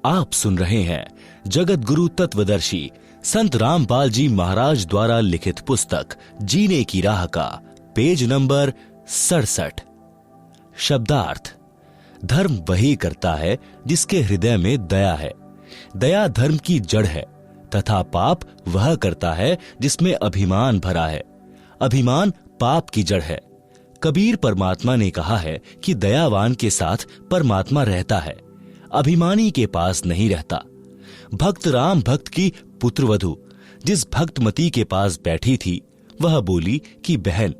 आप सुन रहे हैं जगत गुरु तत्वदर्शी संत रामपाल जी महाराज द्वारा लिखित पुस्तक जीने की राह का पेज नंबर 67। शब्दार्थ। धर्म वही करता है जिसके हृदय में दया है। दया धर्म की जड़ है तथा पाप वह करता है जिसमें अभिमान भरा है। अभिमान पाप की जड़ है। कबीर परमात्मा ने कहा है कि दयावान के साथ परमात्मा रहता है, अभिमानी के पास नहीं रहता। भक्त राम भक्त की पुत्रवधू जिस भक्तमती के पास बैठी थी वह बोली कि बहन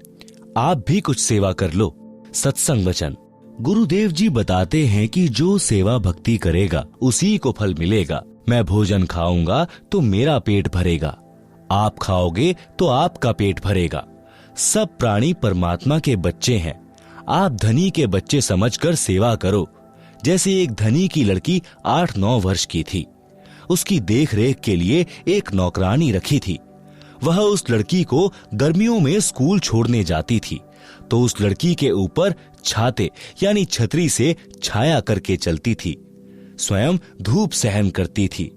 आप भी कुछ सेवा कर लो। सत्संग वचन। गुरुदेव जी बताते हैं कि जो सेवा भक्ति करेगा उसी को फल मिलेगा। मैं भोजन खाऊंगा तो मेरा पेट भरेगा, आप खाओगे तो आपका पेट भरेगा। सब प्राणी परमात्मा के बच्चे हैं। आप धनी के बच्चे समझकर सेवा करो। जैसे एक धनी की लड़की 8-9 वर्ष की थी, उसकी देखरेख के लिए एक नौकरानी रखी थी। वह उस लड़की को गर्मियों में स्कूल छोड़ने जाती थी तो उस लड़की के ऊपर छाते यानी छतरी से छाया करके चलती थी। स्वयं धूप सहन करती थी,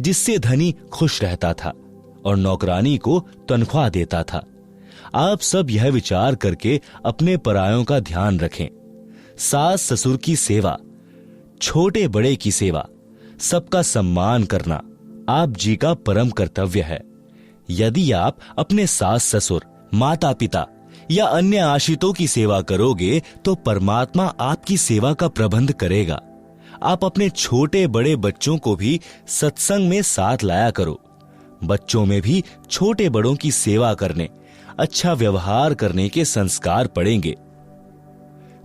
जिससे धनी खुश रहता था और नौकरानी को तनख्वाह देता था। आप सब यह विचार करके अपने परायों का ध्यान रखें। सास ससुर की सेवा, छोटे बड़े की सेवा, सबका सम्मान करना आप जी का परम कर्तव्य है। यदि आप अपने सास ससुर, माता पिता या अन्य आश्रितों की सेवा करोगे तो परमात्मा आपकी सेवा का प्रबंध करेगा। आप अपने छोटे बड़े बच्चों को भी सत्संग में साथ लाया करो। बच्चों में भी छोटे बड़ों की सेवा करने, अच्छा व्यवहार करने के संस्कार पड़ेंगे।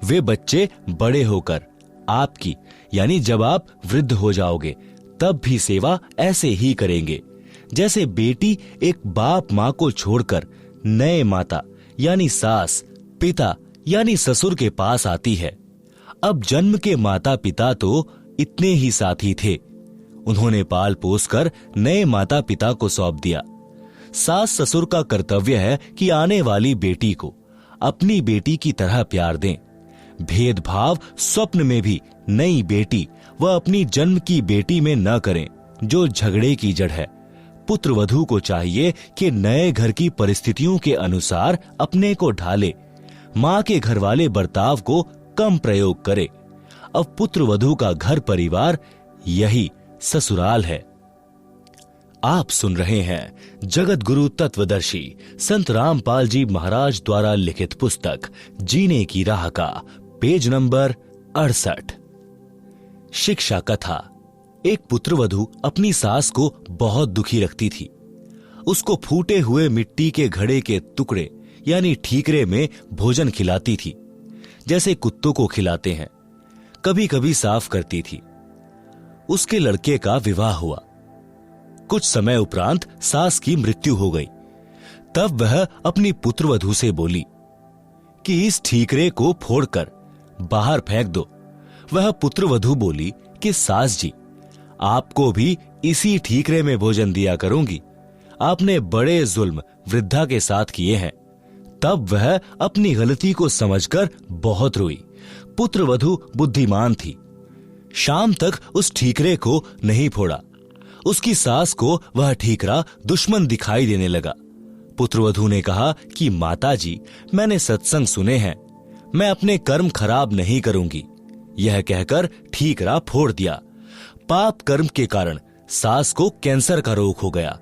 वे बच्चे बड़े होकर आपकी यानी जब आप वृद्ध हो जाओगे तब भी सेवा ऐसे ही करेंगे जैसे बेटी एक बाप माँ को छोड़कर नए माता यानी सास पिता यानी ससुर के पास आती है। अब जन्म के माता पिता तो इतने ही साथी थे, उन्होंने पाल पोस कर नए माता पिता को सौंप दिया। सास ससुर का कर्तव्य है कि आने वाली बेटी को अपनी बेटी की तरह प्यार दें। भेदभाव स्वप्न में भी नई बेटी व अपनी जन्म की बेटी में न करें, जो झगड़े की जड़ है। पुत्र वधू को चाहिए कि नए घर की परिस्थितियों के अनुसार अपने को ढाले, माँ के घर वाले बर्ताव को कम प्रयोग करे। अब पुत्र वधू का घर परिवार यही ससुराल है। आप सुन रहे हैं जगत गुरु तत्वदर्शी संत रामपाल जी महाराज द्वारा लिखित पुस्तक जीने की राह का पेज नंबर 68। शिक्षा कथा। एक पुत्रवधू अपनी सास को बहुत दुखी रखती थी। उसको फूटे हुए मिट्टी के घड़े के टुकड़े यानी ठीकरे में भोजन खिलाती थी, जैसे कुत्तों को खिलाते हैं। कभी कभी साफ करती थी। उसके लड़के का विवाह हुआ। कुछ समय उपरांत सास की मृत्यु हो गई। तब वह अपनी पुत्रवधू से बोली कि इस ठीकरे को फोड़कर बाहर फेंक दो। वह पुत्रवधू बोली कि सास जी, आपको भी इसी ठीकरे में भोजन दिया करूंगी। आपने बड़े जुल्म वृद्धा के साथ किए हैं। तब वह अपनी गलती को समझकर बहुत रोई। पुत्रवधू बुद्धिमान थी। शाम तक उस ठीकरे को नहीं फोड़ा। उसकी सास को वह ठीकरा दुश्मन दिखाई देने लगा। पुत्रवधू ने कहा कि माताजी, मैंने सत्संग सुने हैं, मैं अपने कर्म खराब नहीं करूंगी। यह कहकर ठीकरा फोड़ दिया। पाप कर्म के कारण सास को कैंसर का रोग हो गया।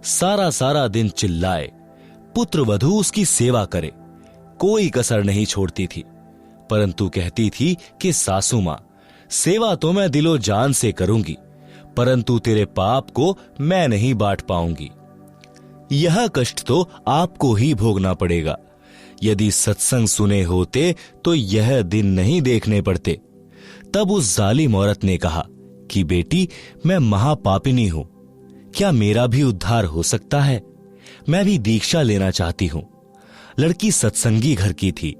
सारा दिन चिल्लाए, पुत्रवधू उसकी सेवा करे, कोई कसर नहीं छोड़ती थी, परंतु कहती थी कि सासू मां, सेवा तो मैं दिलो जान से करूंगी, परंतु तेरे पाप को मैं नहीं बांट पाऊंगी। यह कष्ट तो आपको ही भोगना पड़ेगा। यदि सत्संग सुने होते तो यह दिन नहीं देखने पड़ते। तब उस जालिम औरत ने कहा कि बेटी, मैं महापापिनी हूं, क्या मेरा भी उद्धार हो सकता है? मैं भी दीक्षा लेना चाहती हूं। लड़की सत्संगी घर की थी।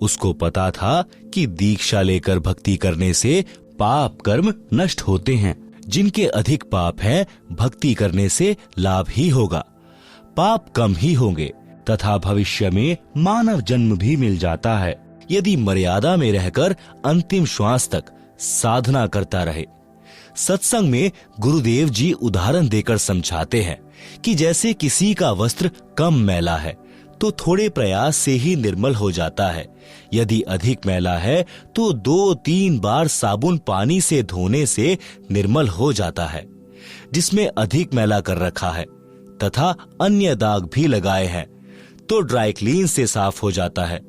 उसको पता था कि दीक्षा लेकर भक्ति करने से पाप कर्म नष्ट होते हैं। जिनके अधिक पाप हैं, भक्ति करने से लाभ ही होगा। पाप कम ही होंगे तथा भविष्य में मानव जन्म भी मिल जाता है, यदि मर्यादा में रहकर अंतिम श्वास तक साधना करता रहे। सत्संग में गुरुदेव जी उदाहरण देकर समझाते हैं कि जैसे किसी का वस्त्र कम मैला है तो थोड़े प्रयास से ही निर्मल हो जाता है, यदि अधिक मैला है तो 2-3 बार साबुन पानी से धोने से निर्मल हो जाता है। जिसमें अधिक मैला कर रखा है तथा अन्य दाग भी लगाए हैं तो ड्राई क्लीन से साफ हो जाता है।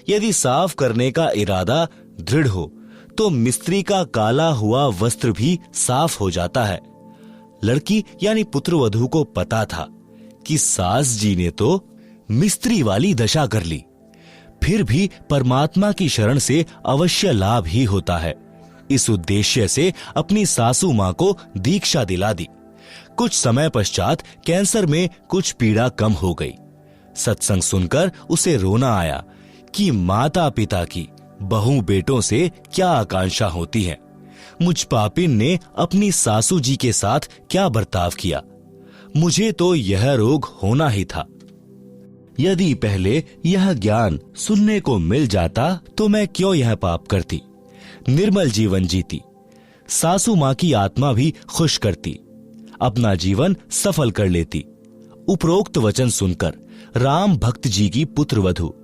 यदि साफ करने का इरादा दृढ़ हो तो मिस्त्री का काला हुआ वस्त्र भी साफ हो जाता है। लड़की यानी पुत्रवधू को पता था कि सास जी ने तो मिस्त्री वाली दशा कर ली, फिर भी परमात्मा की शरण से अवश्य लाभ ही होता है। इस उद्देश्य से अपनी सासू मां को दीक्षा दिला दी। कुछ समय पश्चात कैंसर में कुछ पीड़ा कम हो गई। सत्संग सुनकर उसे रोना आया कि माता पिता की बहू बेटों से क्या आकांक्षा होती है। मुझ पापिन ने अपनी सासू जी के साथ क्या बर्ताव किया। मुझे तो यह रोग होना ही था। यदि पहले यह ज्ञान सुनने को मिल जाता तो मैं क्यों यह पाप करती, निर्मल जीवन जीती, सासू मां की आत्मा भी खुश करती, अपना जीवन सफल कर लेती। उपरोक्त वचन सुनकर राम भक्त जी की पुत्रवधू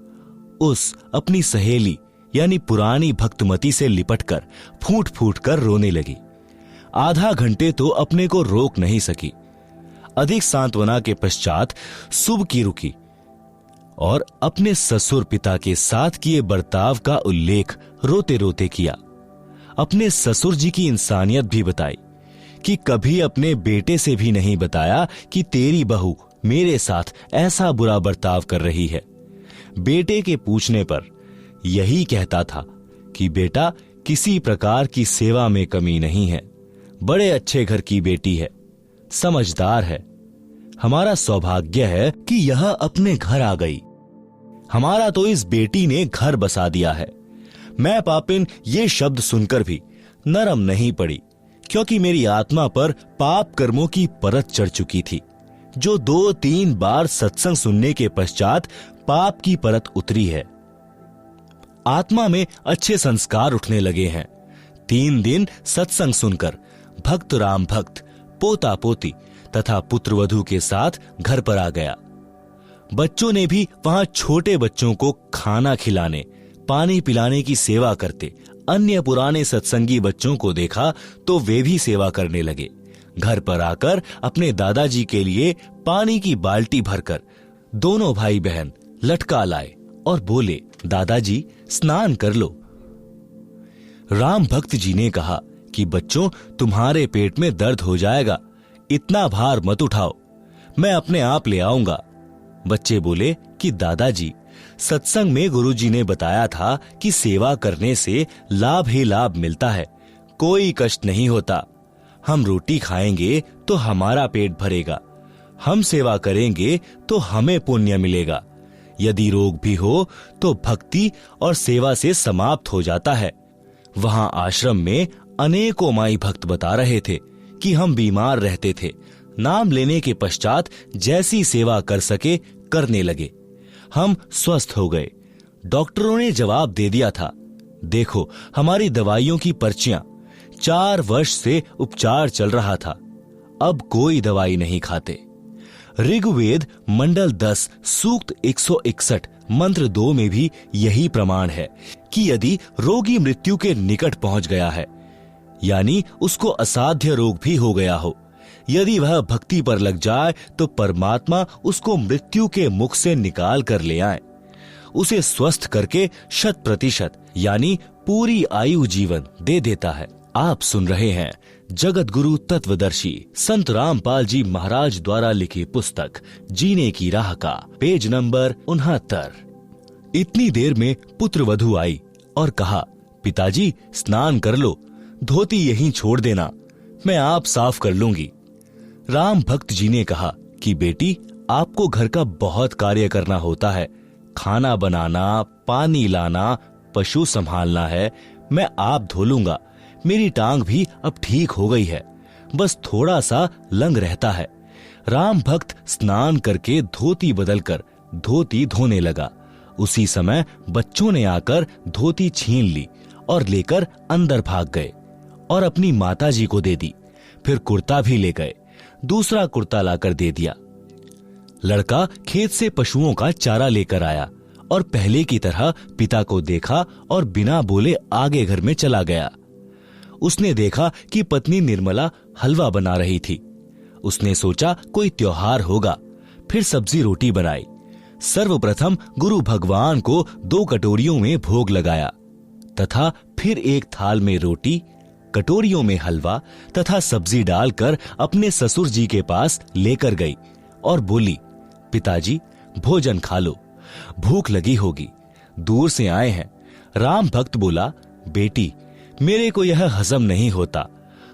उस अपनी सहेली यानी पुरानी भक्तमती से लिपटकर फूट फूट कर रोने लगी। आधा घंटे तो अपने को रोक नहीं सकी। अधिक सांत्वना के पश्चात सुबह की रुकी और अपने ससुर पिता के साथ किए बर्ताव का उल्लेख रोते रोते किया। अपने ससुर जी की इंसानियत भी बताई कि कभी अपने बेटे से भी नहीं बताया कि तेरी बहू मेरे साथ ऐसा बुरा बर्ताव कर रही है। बेटे के पूछने पर यही कहता था कि बेटा किसी प्रकार की सेवा में कमी नहीं है, बड़े अच्छे घर की बेटी है, समझदार है। हमारा सौभाग्य है कि यह अपने घर आ गई। हमारा तो इस बेटी ने घर बसा दिया है। मैं पापिन ये शब्द सुनकर भी नरम नहीं पड़ी, क्योंकि मेरी आत्मा पर पाप कर्मों की परत चढ़ चुकी थी, जो 2-3 बार सत्संग सुनने के पश्चात पाप की परत उतरी है। आत्मा में अच्छे संस्कार उठने लगे हैं। 3 दिन सत्संग सुनकर भक्त राम भक्त पोता पोती तथा पुत्रवधू के साथ घर पर आ गया। बच्चों ने भी वहां छोटे बच्चों को खाना खिलाने पानी पिलाने की सेवा करते अन्य पुराने सत्संगी बच्चों को देखा तो वे भी सेवा करने लगे। घर पर आकर अपने दादाजी के लिए पानी की बाल्टी भरकर दोनों भाई बहन लटका लाए और बोले, दादाजी स्नान कर लो। राम भक्त जी ने कहा कि बच्चों तुम्हारे पेट में दर्द हो जाएगा, इतना भार मत उठाओ, मैं अपने आप ले आऊंगा। बच्चे बोले कि दादाजी सत्संग में गुरुजी ने बताया था कि सेवा करने से लाभ ही लाभ मिलता है, कोई कष्ट नहीं होता। हम रोटी खाएंगे तो हमारा पेट भरेगा, हम सेवा करेंगे तो हमें पुण्य मिलेगा। यदि रोग भी हो तो भक्ति और सेवा से समाप्त हो जाता है। वहां आश्रम में अनेकों माई भक्त बता रहे थे कि हम बीमार रहते थे, नाम लेने के पश्चात जैसी सेवा कर सके करने लगे, हम स्वस्थ हो गए। डॉक्टरों ने जवाब दे दिया था, देखो हमारी दवाइयों की पर्चियां, 4 वर्ष से उपचार चल रहा था, अब कोई दवाई नहीं खाते। ऋग्वेद मंडल 10 सूक्त 161 मंत्र 2 में भी यही प्रमाण है कि यदि रोगी मृत्यु के निकट पहुंच गया है, यानी उसको असाध्य रोग भी हो गया हो, यदि वह भक्ति पर लग जाए तो परमात्मा उसको मृत्यु के मुख से निकाल कर ले आए, उसे स्वस्थ करके 100% यानी पूरी आयु जीवन दे देता है। आप सुन रहे हैं जगत गुरु तत्वदर्शी संत रामपाल जी महाराज द्वारा लिखी पुस्तक जीने की राह का पेज नंबर 69। इतनी देर में पुत्रवधू आई और कहा, पिताजी स्नान कर लो, धोती यहीं छोड़ देना, मैं आप साफ कर लूंगी। राम भक्त जी ने कहा कि बेटी आपको घर का बहुत कार्य करना होता है, खाना बनाना, पानी लाना, पशु संभालना है, मैं आप धो लूंगा। मेरी टांग भी अब ठीक हो गई है, बस थोड़ा सा लंग रहता है। राम भक्त स्नान करके धोती बदलकर धोती धोने लगा। उसी समय बच्चों ने आकर धोती छीन ली और लेकर अंदर भाग गए और अपनी माताजी को दे दी। फिर कुर्ता भी ले गए, दूसरा कुर्ता लाकर दे दिया। लड़का खेत से पशुओं का चारा लेकर आया और पहले की तरह पिता को देखा और बिना बोले आगे घर में चला गया। उसने देखा कि पत्नी निर्मला हलवा बना रही थी। उसने सोचा कोई त्योहार होगा, फिर सब्जी रोटी बनाई। सर्वप्रथम गुरु भगवान को 2 कटोरियों में भोग लगाया तथा फिर एक थाल में रोटी, कटोरियों में हलवा तथा सब्जी डालकर अपने ससुर जी के पास लेकर गई और बोली, पिताजी भोजन खा लो, भूख लगी होगी, दूर से आए हैं। राम भक्त बोला, बेटी मेरे को यह हजम नहीं होता,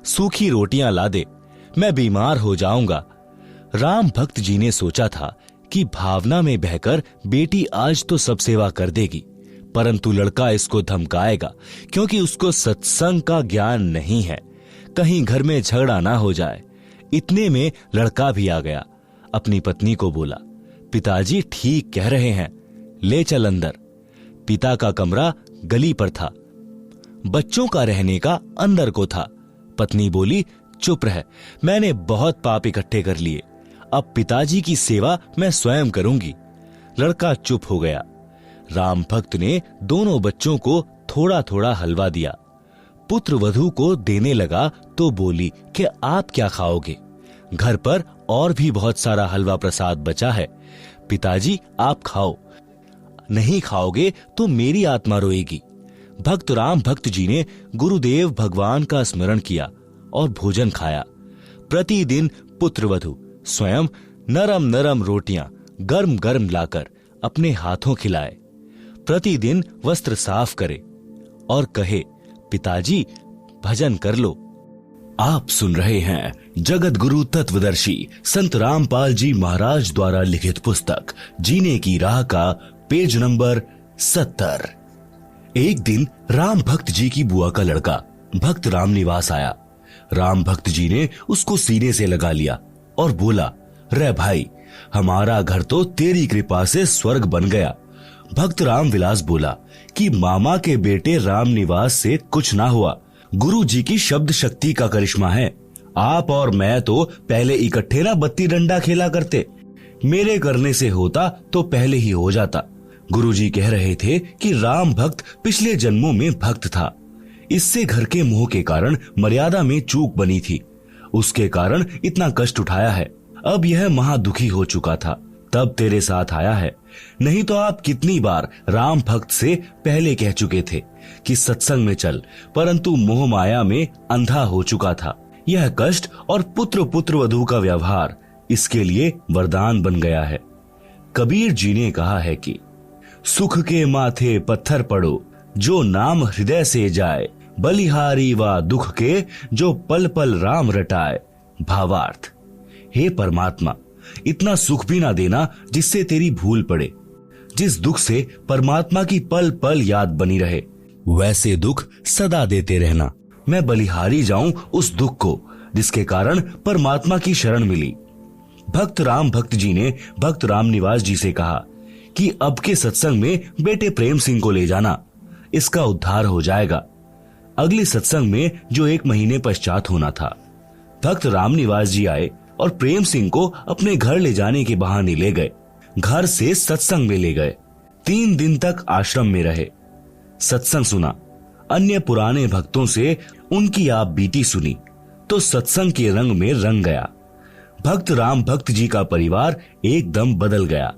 सूखी रोटियां ला दे, मैं बीमार हो जाऊंगा। राम भक्त जी ने सोचा था कि भावना में बहकर बेटी आज तो सब सेवा कर देगी, परंतु लड़का इसको धमकाएगा क्योंकि उसको सत्संग का ज्ञान नहीं है, कहीं घर में झगड़ा ना हो जाए। इतने में लड़का भी आ गया। अपनी पत्नी को बोला, पिताजी ठीक कह रहे हैं, ले चल अंदर। पिता का कमरा गली पर था, बच्चों का रहने का अंदर को था। पत्नी बोली, चुप रह, मैंने बहुत पाप इकट्ठे कर लिए, अब पिताजी की सेवा मैं स्वयं करूंगी। लड़का चुप हो गया। राम भक्त ने दोनों बच्चों को थोड़ा थोड़ा हलवा दिया। पुत्र वधू को देने लगा तो बोली कि आप क्या खाओगे, घर पर और भी बहुत सारा हलवा प्रसाद बचा है, पिताजी आप खाओ, नहीं खाओगे तो मेरी आत्मा रोएगी। भक्त राम भक्त जी ने गुरुदेव भगवान का स्मरण किया और भोजन खाया। प्रतिदिन पुत्र वधू स्वयं नरम नरम रोटियां गर्म गर्म लाकर अपने हाथों खिलाए, प्रतिदिन वस्त्र साफ करे और कहे, पिताजी भजन कर लो। आप सुन रहे हैं जगत गुरु तत्वदर्शी संत रामपाल जी महाराज द्वारा लिखित पुस्तक जीने की राह का पेज नंबर 70। एक दिन राम भक्त जी की बुआ का लड़का भक्त राम निवास आया। राम भक्त जी ने उसको सीने से लगा लिया और बोला, रे भाई हमारा घर तो तेरी कृपा से स्वर्ग बन गया। भक्त राम विलास बोला कि मामा के बेटे राम निवास से कुछ ना हुआ, गुरु जी की शब्द शक्ति का करिश्मा है। आप और मैं तो पहले इकट्ठे ना बत्ती डंडा खेला करते, मेरे करने से होता तो पहले ही हो जाता। गुरु जी कह रहे थे कि राम भक्त पिछले जन्मों में भक्त था, इससे घर के मोह के कारण मर्यादा में चूक बनी थी, उसके कारण इतना कष्ट उठाया है। अब यह महादुखी हो चुका था, तब तेरे साथ आया है, नहीं तो आप कितनी बार राम भक्त से पहले कह चुके थे कि सत्संग में चल, परंतु मोह माया में अंधा हो चुका था। यह कष्ट और पुत्र पुत्र वधू का व्यवहार इसके लिए वरदान बन गया है। कबीर जी ने कहा है कि सुख के माथे पत्थर पड़ो, जो नाम हृदय से जाए, बलिहारी व दुख के जो पल पल राम रटाए। भावार्थ, हे परमात्मा, इतना सुख भी ना देना जिससे तेरी भूल पड़े, जिस दुख से परमात्मा की पल पल याद बनी रहे, वैसे दुख सदा देते रहना। मैं बलिहारी जाऊं उस दुख को जिसके कारण परमात्मा की शरण मिली। भक्त राम भक्त जी ने भक्त राम निवास जी से कहा कि अब के सत्संग में बेटे प्रेम सिंह को ले जाना, इसका उद्धार हो जाएगा। अगले सत्संग में जो 1 महीने पश्चात होना था, भक्त राम निवास जी आए और प्रेम सिंह को अपने घर ले जाने के बहाने ले गए। घर से सत्संग में ले गए। 3 दिन तक आश्रम में रहे, सत्संग सुना, अन्य पुराने भक्तों से उनकी आप बीती सुनी तो सत्संग के रंग में रंग गया। भक्त राम भक्त जी का परिवार एकदम बदल गया,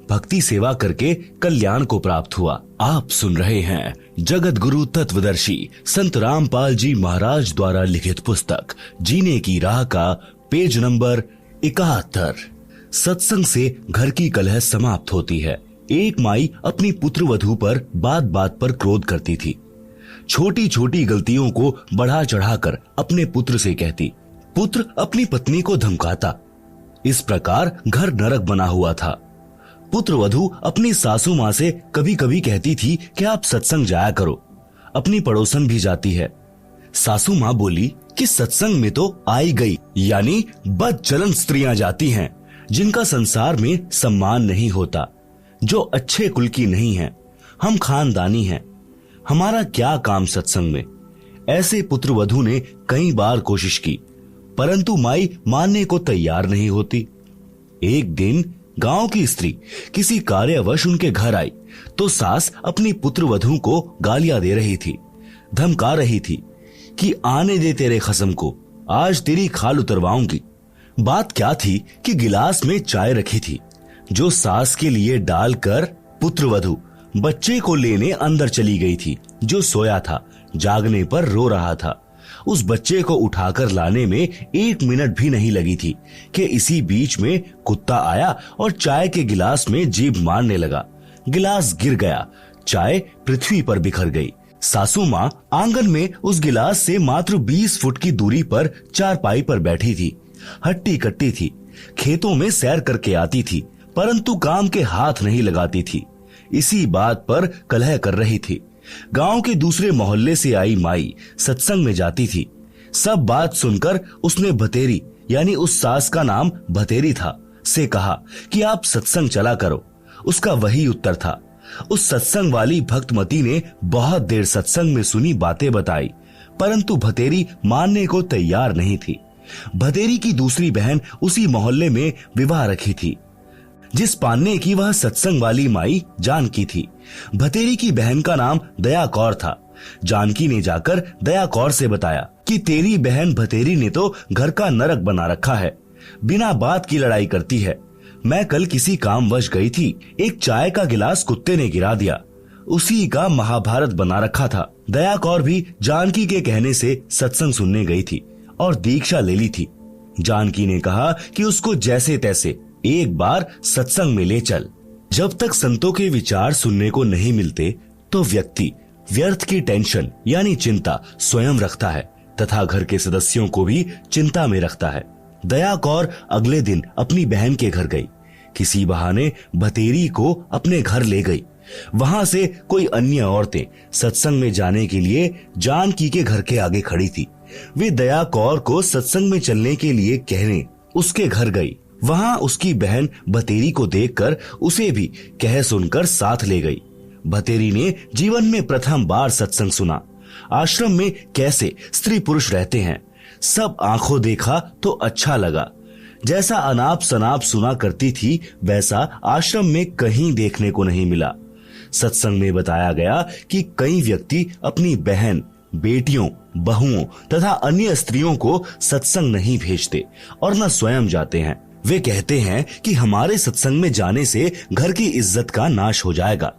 भक्ति सेवा करके कल्याण को प्राप्त हुआ। आप सुन रहे हैं जगत गुरु तत्वदर्शी संत रामपाल जी महाराज द्वारा लिखित पुस्तक जीने की राह का पेज नंबर 71। सत्संग से घर की कलह समाप्त होती है। एक माई अपनी पुत्र वधू पर बात बात पर क्रोध करती थी। छोटी छोटी गलतियों को बढ़ा चढ़ाकर अपने पुत्र से कहती, पुत्र अपनी पत्नी को धमकाता। इस प्रकार घर नरक बना हुआ था। पुत्र वधू अपनी सासू माँ से कभी कभी कहती थी कि आप सत्संग जाया करो, अपनी पड़ोसन भी जाती है। सासू माँ बोली कि सत्संग में तो आई गई, यानी बदचलन स्त्रियां जाती हैं, जिनका संसार में सम्मान नहीं होता, जो अच्छे कुल की नहीं है। हम खानदानी हैं, हमारा क्या काम सत्संग में। ऐसे पुत्रवधू ने कई बार कोशिश की, परंतु माई मानने को तैयार नहीं होती। एक दिन गांव की स्त्री किसी कार्यवश उनके घर आई तो सास अपनी पुत्रवधू को गालियां दे रही थी, धमका रही थी कि आने दे तेरे खसम को, आज तेरी खाल उतरवाऊंगी। बात क्या थी कि गिलास में चाय रखी थी, जो सास के लिए डालकर पुत्रवधू बच्चे को लेने अंदर चली गई थी, जो सोया था, जागने पर रो रहा था। उस बच्चे को उठाकर लाने में 1 मिनट भी नहीं लगी थी कि इसी बीच में कुत्ता आया और चाय के गिलास में जीभ मारने लगा। गिलास गिर गया, चाय पृथ्वी पर बिखर गई। सासू माँ आंगन में उस गिलास से मात्र 20 फुट की दूरी पर चारपाई पर बैठी थी। हट्टी कट्टी थी, खेतों में सैर करके आती थी, परंतु काम के हाथ नहीं लगाती थी। इसी बात पर कलह कर रही थी। गांव के दूसरे मोहल्ले से आई माई सत्संग में जाती थी। सब बात सुनकर उसने भतेरी, यानी उस सास का नाम भतेरी था, से कहा कि आप सत्संग चला करो। उसका वही उत्तर था। उस सत्संग वाली भक्तमती ने बहुत देर सत्संग में सुनी बातें बताई, परंतु भतेरी मानने को तैयार नहीं थी। भतेरी की दूसरी बहन उसी मोहल्ले में विवाह रखी थी, जिस पान्ने की वह सत्संग वाली माई जानकी थी। भतेरी की बहन का नाम दया कौर था। जानकी ने जाकर दया कौर से बताया कि तेरी बहन भतेरी ने तो घर का नरक बना रखा है, बिना बात की लड़ाई करती है। मैं कल किसी कामवश गई थी, एक चाय का गिलास कुत्ते ने गिरा दिया, उसी का महाभारत बना रखा था। दया कौर भी जानकी के कहने से सत्संग सुनने गई थी और दीक्षा ले ली थी। जानकी ने कहा कि उसको जैसे तैसे एक बार सत्संग में ले चल। जब तक संतों के विचार सुनने को नहीं मिलते तो व्यक्ति व्यर्थ की टेंशन यानी चिंता स्वयं रखता है तथा घर के सदस्यों को भी चिंता में रखता है। दया कौर अगले दिन अपनी बहन के घर गई। किसी बहाने भतेरी को अपने घर ले गई। वहां से कोई अन्य औरतें सत्संग में जाने के लिए जानकी के घर के आगे खड़ी थी। वे दया कौर को सत्संग में चलने के लिए कहने उसके घर गई। वहां उसकी बहन भतेरी को देखकर उसे भी कह सुनकर साथ ले गई। भतेरी ने जीवन में प्रथम बार सत्संग सुना। आश्रम में कैसे स्त्री पुरुष रहते हैं, सब आंखों देखा तो अच्छा लगा। जैसा अनाप शनाप सुना करती थी वैसा आश्रम में कहीं देखने को नहीं मिला। सत्संग में बताया गया कि कई व्यक्ति अपनी बहन, बेटियों, बहुओं तथा अन्य स्त्रियों को सत्संग नहीं भेजते और न स्वयं जाते हैं। वे कहते हैं कि हमारे सत्संग में जाने से घर की इज्जत का नाश हो जाएगा,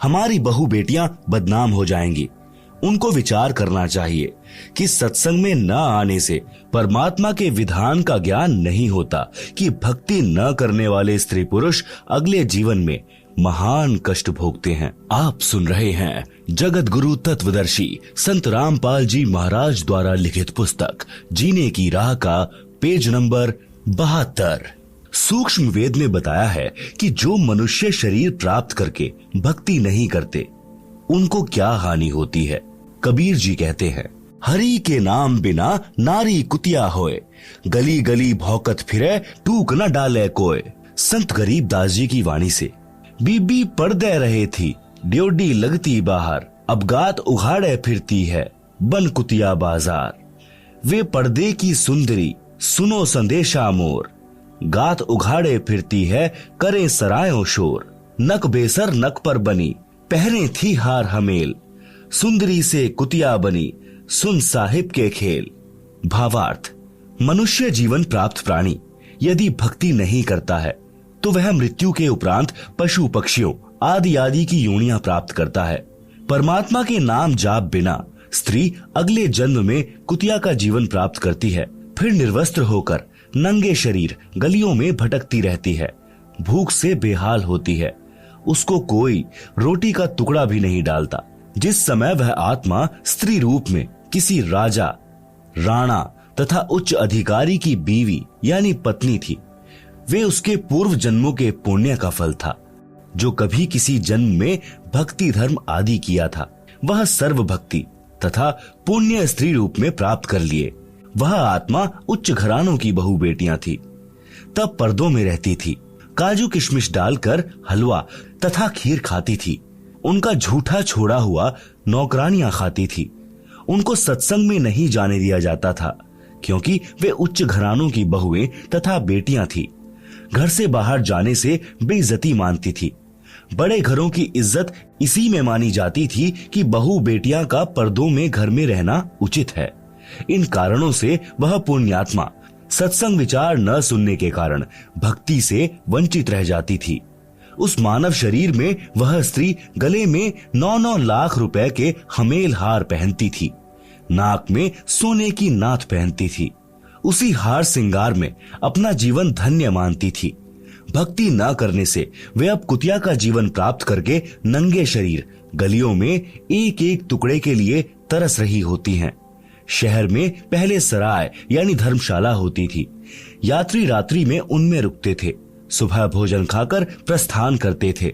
हमारी बहू बेटियां बदनाम हो जाएंगी। उनको विचार करना चाहिए कि सत्संग में न आने से परमात्मा के विधान का ज्ञान नहीं होता कि भक्ति न करने वाले स्त्री पुरुष अगले जीवन में महान कष्ट भोगते हैं। आप सुन रहे हैं जगत गुरु तत्वदर्शी संत रामपाल जी महाराज द्वारा लिखित पुस्तक जीने की राह का पेज नंबर 72। सूक्ष्म वेद में बताया है कि जो मनुष्य शरीर प्राप्त करके भक्ति नहीं करते उनको क्या हानि होती है। कबीर जी कहते हैं, हरि के नाम बिना नारी कुतिया होए, गली गली भौकत फिरे टूक न डाले कोय। संत गरीबदास जी की वाणी से। बीबी पर्दे रहे थी, ड्योडी लगती बाहर, अब गात उघाड़े फिरती है, बन कुतिया बाजार। वे पर्दे की सुंदरी, सुनो संदेशा मोर, गात उघाड़े फिरती है, करे सरायों शोर। नक बेसर नक पर बनी, पहने थी हार हमेल, सुंदरी से कुतिया बनी, सुन साहिब के खेल। भावार्थ, मनुष्य जीवन प्राप्त प्राणी यदि भक्ति नहीं करता है तो वह मृत्यु के उपरांत पशु पक्षियों आदि आदि की योनियां प्राप्त करता है। परमात्मा के नाम जाप बिना स्त्री अगले जन्म में कुतिया का जीवन प्राप्त करती है, फिर निर्वस्त्र होकर नंगे शरीर गलियों में भटकती रहती है, भूख से बेहाल होती है, उसको कोई रोटी का टुकड़ा भी नहीं डालता। जिस समय वह आत्मा स्त्री रूप में किसी राजा, राणा तथा उच्च अधिकारी की बीवी यानी पत्नी थी, वे उसके पूर्व जन्मों के पुण्य का फल था, जो कभी किसी जन्म में भक्ति धर्म आदि किया था, वह सर्व भक्ति तथा पुण्य स्त्री रूप में प्राप्त कर लिए। वह आत्मा उच्च घरानों की बहू बेटियां थी, तब पर्दों में रहती थी, काजू किशमिश डालकर हलवा तथा खीर खाती थी, उनका झूठा छोड़ा हुआ नौकरानियां खाती थी, उनको सत्संग में नहीं जाने दिया जाता था, क्योंकि वे उच्च घरानों की बहुएं तथा बेटियां थी। घर से बाहर जाने से बेइज्जती मानती थी। बड़े घरों की इज्जत इसी में मानी जाती थी कि बहू बेटियां का पर्दों में घर में रहना उचित है। इन कारणों से वह पुण्यात्मा सत्संग विचार न सुनने के कारण भक्ति से वंचित रह जाती थी। उस मानव शरीर में वह स्त्री गले में 9-9 लाख रुपए के हमेल हार पहनती थी, नाक में सोने की नाथ पहनती थी। उसी हार श्रृंगार में अपना जीवन धन्य मानती थी। भक्ति न करने से वे अब कुतिया का जीवन प्राप्त करके नंगे शरीर गलियों में एक एक टुकड़े के लिए तरस रही होती हैं। शहर में पहले सराय यानी धर्मशाला होती थी। यात्री रात्रि में उनमें रुकते थे, सुबह भोजन खाकर प्रस्थान करते थे।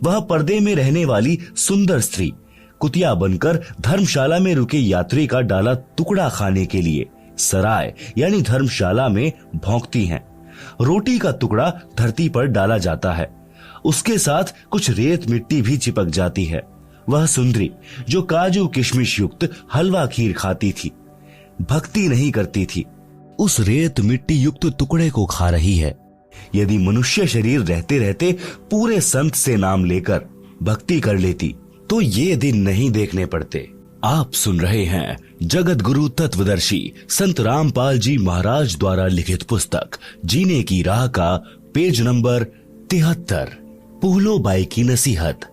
वह पर्दे में रहने वाली सुंदर स्त्री कुतिया बनकर धर्मशाला में रुके यात्री का डाला टुकड़ा खाने के लिए सराय यानी धर्मशाला में भौंकती हैं। रोटी का टुकड़ा धरती पर डाला जाता है, उसके साथ कुछ रेत मिट्टी भी चिपक जाती है। वह सुंदरी जो काजू किशमिश युक्त हलवा खीर खाती थी, भक्ति नहीं करती थी, उस रेत मिट्टी युक्त टुकड़े को खा रही है। यदि मनुष्य शरीर रहते रहते पूरे संत से नाम लेकर भक्ति कर लेती तो ये दिन नहीं देखने पड़ते। आप सुन रहे हैं जगत गुरु तत्वदर्शी संत रामपाल जी महाराज द्वारा लिखित पुस्तक जीने की राह का पेज नंबर 73। पुहलोबाई की नसीहत।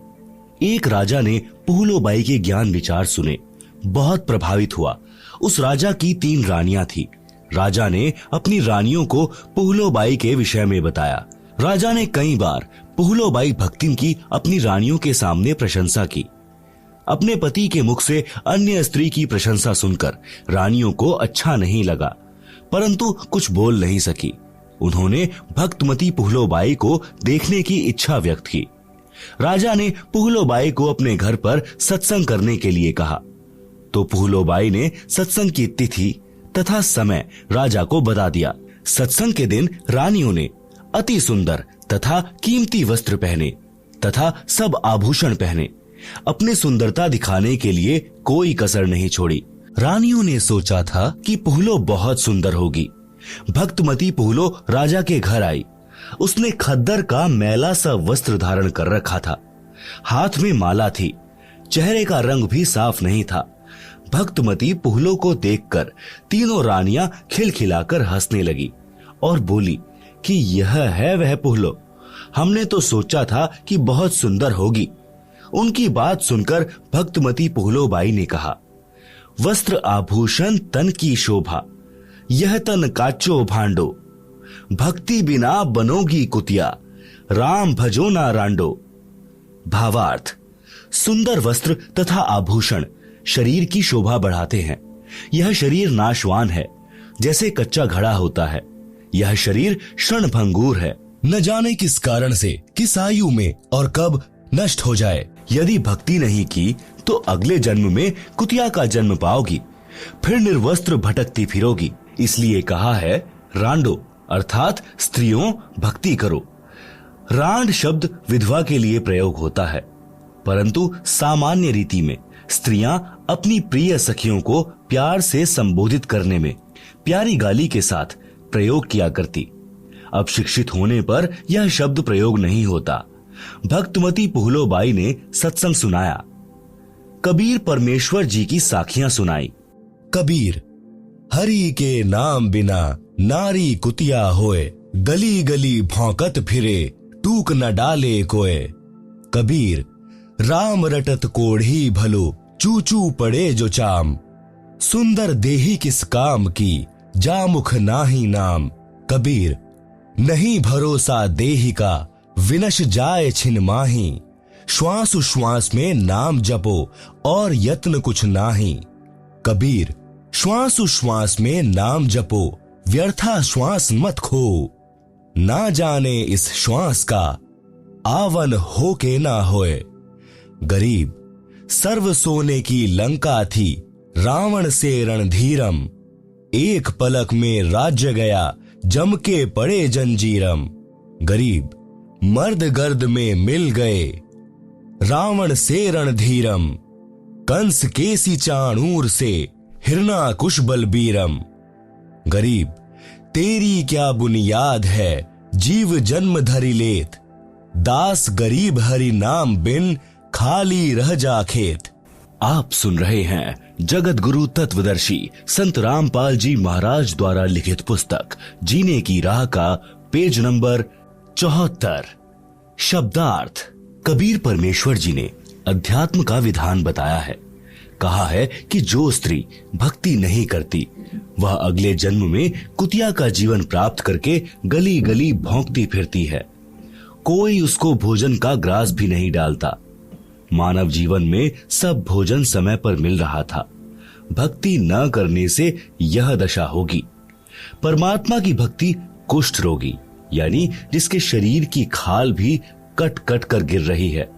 एक राजा ने पुहलोबाई के ज्ञान विचार सुने, बहुत प्रभावित हुआ। उस राजा की 3 रानियां थी। राजा ने अपनी रानियों को पुहलोबाई के विषय में बताया। राजा ने कई बार पुहलोबाई भक्तिन की अपनी रानियों के सामने प्रशंसा की। अपने पति के मुख से अन्य स्त्री की प्रशंसा सुनकर रानियों को अच्छा नहीं लगा, परंतु कुछ बोल नहीं सकी। उन्होंने भक्तमती पुहलोबाई को देखने की इच्छा व्यक्त की। राजा ने पुहलोबाई को अपने घर पर सत्संग करने के लिए कहा, तो पुहलोबाई ने सत्संग की तिथि तथा समय राजा को बता दिया। सत्संग के दिन रानियों ने अति सुंदर तथा कीमती वस्त्र पहने तथा सब आभूषण पहने। अपनी सुंदरता दिखाने के लिए कोई कसर नहीं छोड़ी। रानियों ने सोचा था कि पुहलो बहुत सुंदर होगी। भक्तमती पुहलो राजा के घर आई। उसने खद्दर का मैला सा वस्त्र धारण कर रखा था, हाथ में माला थी, चेहरे का रंग भी साफ नहीं था। भक्तमती पुहलो को देखकर तीनों रानियां खिलखिलाकर हंसने लगी और बोली कि यह है वह पुहलो, हमने तो सोचा था कि बहुत सुंदर होगी। उनकी बात सुनकर भक्तमती पुहलोबाई ने कहा, वस्त्र आभूषण तन की शोभा, यह तन काचो भांडो, भक्ति बिना बनोगी कुतिया, राम भजो ना रांडो। भावार्थ, सुंदर वस्त्र तथा आभूषण शरीर की शोभा बढ़ाते हैं। यह शरीर नाशवान है, जैसे कच्चा घड़ा होता है। यह शरीर क्षणभंगुर है, न जाने किस कारण से, किस आयु में और कब नष्ट हो जाए। यदि भक्ति नहीं की तो अगले जन्म में कुतिया का जन्म पाओगी, फिर निर्वस्त्र भटकती फिरोगी। इसलिए कहा है रांडो, अर्थात स्त्रियों भक्ति करो। रांड शब्द विधवा के लिए प्रयोग होता है, परंतु सामान्य रीति में स्त्रियां अपनी प्रिय सखियों को प्यार से संबोधित करने में प्यारी गाली के साथ प्रयोग किया करती। अब शिक्षित होने पर यह शब्द प्रयोग नहीं होता। भक्तमती पुहलोबाई ने सत्संग सुनाया। कबीर परमेश्वर जी की साखियां सुनाई। कबीर, हरि के नाम बिना नारी कुतिया होए, गली गली भौंकत फिरे, टूक न डाले कोय। कबीर, राम रटत कोढ़ी भलो, चूचू पड़े जो चाम, सुंदर देही किस काम की, जामुख नाही नाम। कबीर, नहीं भरोसा देही का, विनश जाए छिन माही, श्वास उश्वास में नाम जपो और यत्न कुछ नाही। कबीर, श्वास उश्वास में नाम जपो, व्यर्था श्वास मत खो, ना जाने इस श्वास का, आवन हो के ना होए। गरीब, सर्व सोने की लंका थी, रावण से रणधीरम, एक पलक में राज्य गया, जम के पड़े जंजीरम। गरीब, मर्द गर्द में मिल गए, रावण से रणधीरम, कंस केसी चाणूर से हिरना कुश बलबीरम। गरीब तेरी क्या बुनियाद है, जीव जन्म धरि लेत। दास गरीब हरि नाम बिन, खाली रह जा खेत। आप सुन रहे हैं जगत गुरु तत्वदर्शी संत रामपाल जी महाराज द्वारा लिखित पुस्तक जीने की राह का पेज नंबर 74। शब्दार्थ। कबीर परमेश्वर जी ने अध्यात्म का विधान बताया है। कहा है कि जो स्त्री भक्ति नहीं करती वह अगले जन्म में कुतिया का जीवन प्राप्त करके गली गली भौंकती फिरती है। कोई उसको भोजन का ग्रास भी नहीं डालता। मानव जीवन में सब भोजन समय पर मिल रहा था। भक्ति न करने से यह दशा होगी। परमात्मा की भक्ति कुष्ठ रोगी यानी जिसके शरीर की खाल भी कट कट कर गिर रही है,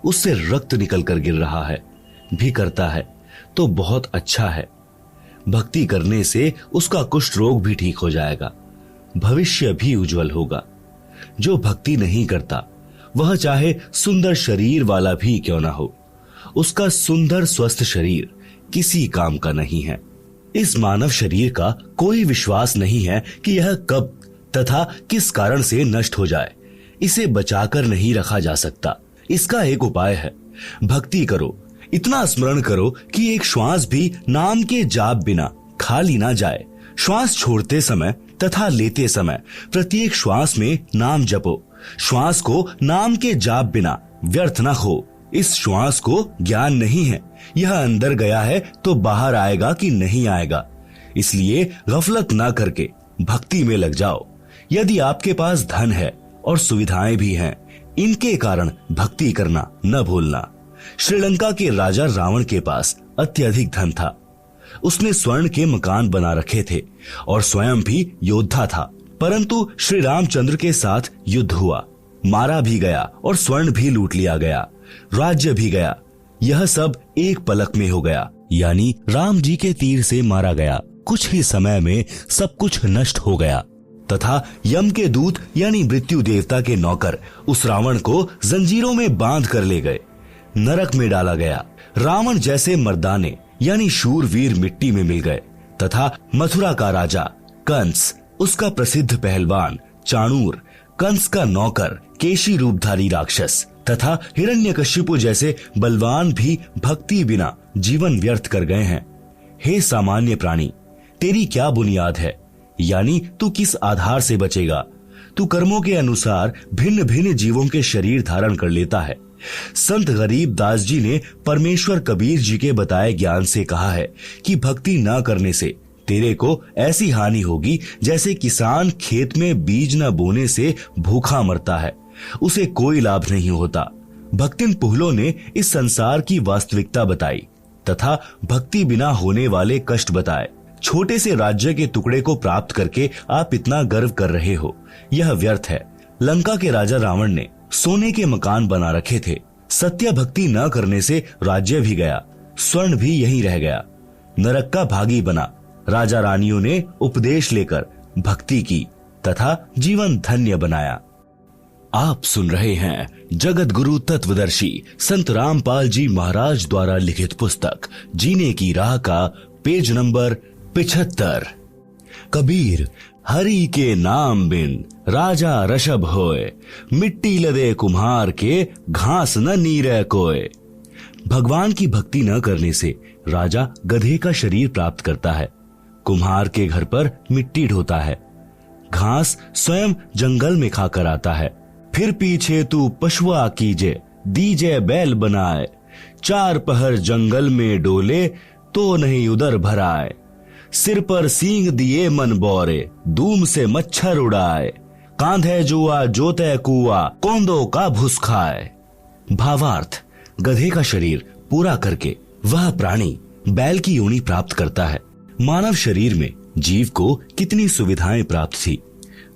उससे रक्त निकल कर गिर रहा है, भी करता है तो बहुत अच्छा है। भक्ति करने से उसका कुष्ठ रोग भी ठीक हो जाएगा, भविष्य भी उज्जवल होगा। जो भक्ति नहीं करता वह चाहे सुंदर शरीर वाला भी क्यों ना हो, उसका सुंदर स्वस्थ शरीर किसी काम का नहीं है। इस मानव शरीर का कोई विश्वास नहीं है कि यह कब तथा किस कारण से नष्ट हो जाए। इसे बचाकर नहीं रखा जा सकता। इसका एक उपाय है, भक्ति करो। इतना स्मरण करो कि एक श्वास भी नाम के जाप बिना खाली ना जाए। श्वास छोड़ते समय तथा लेते समय प्रत्येक श्वास में नाम जपो। श्वास को नाम के जाप बिना व्यर्थ न खो। इस श्वास को ज्ञान नहीं है, यह अंदर गया है तो बाहर आएगा कि नहीं आएगा। इसलिए गफलत ना करके भक्ति में लग जाओ। यदि आपके पास धन है और सुविधाएं भी हैं, इनके कारण भक्ति करना न भूलना। श्रीलंका के राजा रावण के पास अत्यधिक धन था। उसने स्वर्ण के मकान बना रखे थे और स्वयं भी योद्धा था। परंतु श्री रामचंद्र के साथ युद्ध हुआ, मारा भी गया और स्वर्ण भी लूट लिया गया, राज्य भी गया। यह सब एक पलक में हो गया, यानी राम जी के तीर से मारा गया। कुछ ही समय में सब कुछ नष्ट हो गया तथा यम के दूत यानी मृत्यु देवता के नौकर उस रावण को जंजीरों में बांध कर ले गए, नरक में डाला गया। रावण जैसे मर्दाने यानी शूरवीर मिट्टी में मिल गए तथा मथुरा का राजा कंस, उसका प्रसिद्ध पहलवान चाणूर, कंस का नौकर केशी रूपधारी राक्षस तथा हिरण्यकशिपु जैसे बलवान भी भक्ति बिना जीवन व्यर्थ कर गए हैं। हे सामान्य प्राणी, तेरी क्या बुनियाद है, यानी तू किस आधार से बचेगा। तू कर्मों के अनुसार भिन्न भिन्न जीवों के शरीर धारण कर लेता है। संत गरीब दास जी ने परमेश्वर कबीर जी के बताए ज्ञान से कहा है कि भक्ति न करने से तेरे को ऐसी हानि होगी जैसे किसान खेत में बीज न बोने से भूखा मरता है, उसे कोई लाभ नहीं होता। भक्तिन पुहलो ने इस संसार की वास्तविकता बताई तथा भक्ति बिना होने वाले कष्ट बताए। छोटे से राज्य के टुकड़े को प्राप्त करके आप इतना गर्व कर रहे हो, यह व्यर्थ है। लंका के राजा रावण ने सोने के मकान बना रखे थे। सत्य भक्ति न करने से राज्य भी गया, स्वर्ण भी यहीं रह गया, नरक का भागी बना। राजा रानियों ने उपदेश लेकर भक्ति की तथा जीवन धन्य बनाया। आप सुन रहे हैं जगत गुरु तत्वदर्शी संत रामपाल जी महाराज द्वारा लिखित पुस्तक जीने की राह का पेज नंबर 75। कबीर हरि के नाम बिन राजा रषभ होए, मिट्टी लदे कुम्हार के घास न नीरे कोय। भगवान की भक्ति न करने से राजा गधे का शरीर प्राप्त करता है, कुम्हार के घर पर मिट्टी ढोता है, घास स्वयं जंगल में खाकर आता है। फिर पीछे तू पशुआ कीजे, दीजे बैल बनाए, चार पहर जंगल में डोले तो नहीं उधर भराए। सिर पर सींग दिए मन बोरे, धूम से मच्छर उड़ाए, कांधे जुआ जोते कुआ, कोंदो का भुस खाए। भावार्थ, गधे का शरीर पूरा करके वह प्राणी बैल की योनि प्राप्त करता है। मानव शरीर में जीव को कितनी सुविधाएं प्राप्त थी।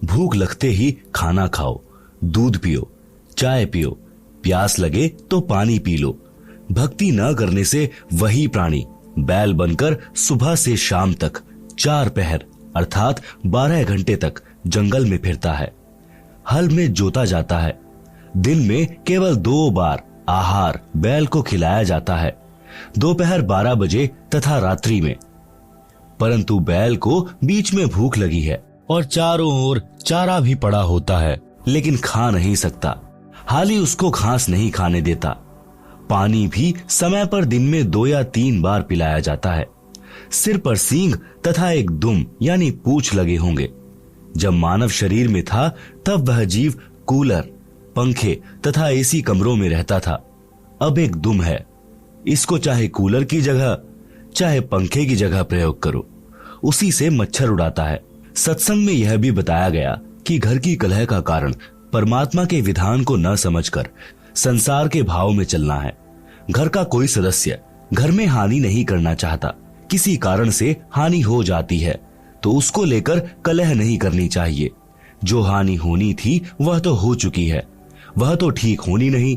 भूख लगते ही खाना खाओ, दूध पियो, चाय पियो, प्यास लगे तो पानी पी लो। भक्ति न करने से वही प्राणी बैल बनकर सुबह से शाम तक 4 पहर अर्थात 12 घंटे तक जंगल में फिरता है। हल में जोता जाता है। दिन में केवल 2 बार आहार बैल को खिलाया जाता है। दोपहर 12 बजे तथा रात्रि में। परंतु बैल को बीच में भूख लगी है और चारों ओर चारा भी पड़ा होता है, लेकिन खा नहीं सकता। हाली उसको घास नहीं खाने देता। पानी भी समय पर दिन में 2 या 3 बार पिलाया जाता है। सिर पर सींग तथा एक दुम यानी पूंछ लगे होंगे। जब मानव शरीर में था तब वह जीव कूलर, पंखे तथा एसी कमरों में रहता था। अब एक दुम है, इसको चाहे कूलर की जगह चाहे पंखे की जगह प्रयोग करो, उसी से मच्छर उड़ाता है। सत्संग में यह भी बताया गया कि घर की कलह का कारण परमात्मा के विधान को न समझकर संसार के भाव में चलना है। घर का कोई सदस्य घर में हानि नहीं करना चाहता, किसी कारण से हानि हो जाती है तो उसको लेकर कलह नहीं करनी चाहिए। जो हानि होनी थी वह तो हो चुकी है, वह तो ठीक होनी नहीं।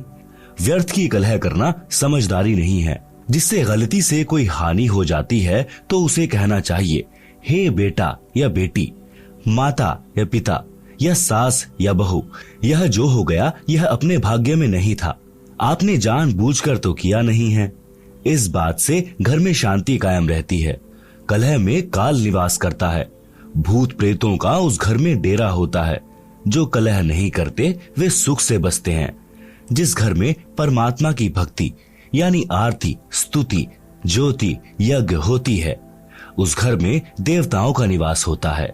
व्यर्थ की कलह करना समझदारी नहीं है। जिससे गलती से कोई हानि हो जाती है तो उसे कहना चाहिए, हे बेटा या बेटी, माता या पिता या सास या बहू, यह जो हो गया यह अपने भाग्य में नहीं था, आपने जानबूझकर तो किया नहीं है। इस बात से घर में शांति कायम रहती है। कलह में काल निवास करता है। भूत प्रेतों का उस घर में डेरा होता है। जो कलह नहीं करते वे सुख से बसते हैं। जिस घर में परमात्मा की भक्ति यानी आरती, स्तुति, ज्योति, यज्ञ होती है, उस घर में देवताओं का निवास होता है।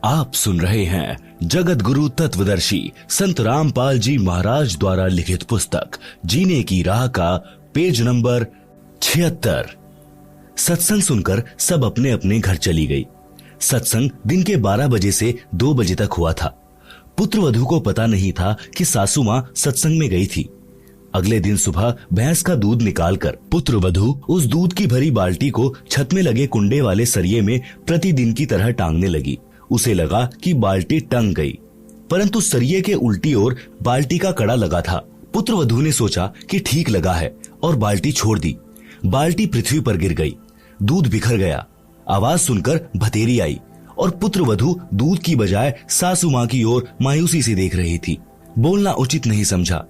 आप सुन रहे हैं जगत गुरु तत्वदर्शी संत रामपाल जी महाराज द्वारा लिखित पुस्तक जीने की राह का पेज नंबर 76। सत्संग सुनकर सब अपने अपने घर चली गई। सत्संग दिन के 12 बजे से 2 बजे तक हुआ था। पुत्र वधू को पता नहीं था कि सासू मां सत्संग में गई थी। अगले दिन सुबह भैंस का दूध निकालकर पुत्र वधू उस दूध की भरी बाल्टी को छत में लगे कुंडे वाले सरिये में प्रतिदिन की तरह टांगने लगी। उसे लगा कि बाल्टी टंग गई, परंतु सरिये के उल्टी ओर बाल्टी का कड़ा लगा था। पुत्र वधू ने सोचा कि ठीक लगा है और बाल्टी छोड़ दी। बाल्टी पृथ्वी पर गिर गई, दूध बिखर गया। आवाज सुनकर भतेरी आई और पुत्र वधू दूध की बजाय सासू मां की ओर मायूसी से देख रही थी। बोलना उचित नहीं समझा,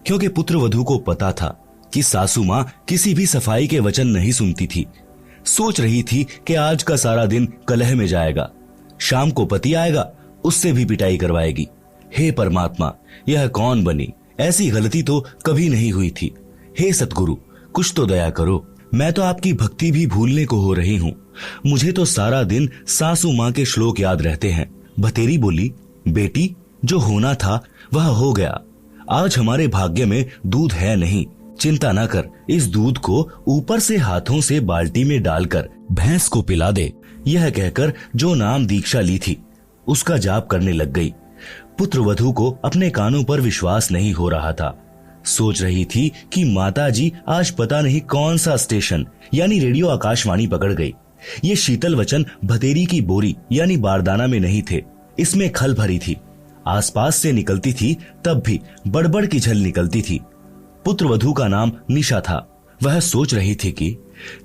क्योंकि पुत्र वधू को पता था कि सासू मां किसी भी सफाई के वचन नहीं सुनती थी। सोच रही थी कि आज का सारा दिन कलह में जाएगा, शाम को पति आएगा, उससे भी पिटाई करवाएगी। हे परमात्मा, यह कौन बनी? ऐसी गलती तो कभी नहीं हुई थी। हे सतगुरु, कुछ तो दया करो। मैं तो आपकी भक्ति भी भूलने को हो रही हूँ। मुझे तो सारा दिन सासू माँ के श्लोक याद रहते हैं। भतेरी बोली, बेटी, जो होना था वह हो गया। आज हमारे भाग्य में दूध है नहीं, चिंता न कर। इस दूध को ऊपर से हाथों से बाल्टी में डालकर भैंस को पिला दे। यह कहकर जो नाम दीक्षा ली थी उसका जाप करने लग गई। पुत्र वधू को अपने कानों पर विश्वास नहीं हो रहा था। सोच रही थी कि माताजी आज पता नहीं कौन सा स्टेशन यानी रेडियो आकाशवाणी पकड़ गई। ये शीतल वचन भतेरी की बोरी यानी बारदाना में नहीं थे, इसमें खल भरी थी। आसपास से निकलती थी तब भी बड़बड़ की झल निकलती थी। पुत्र वधू का नाम निशा था। वह सोच रही थी कि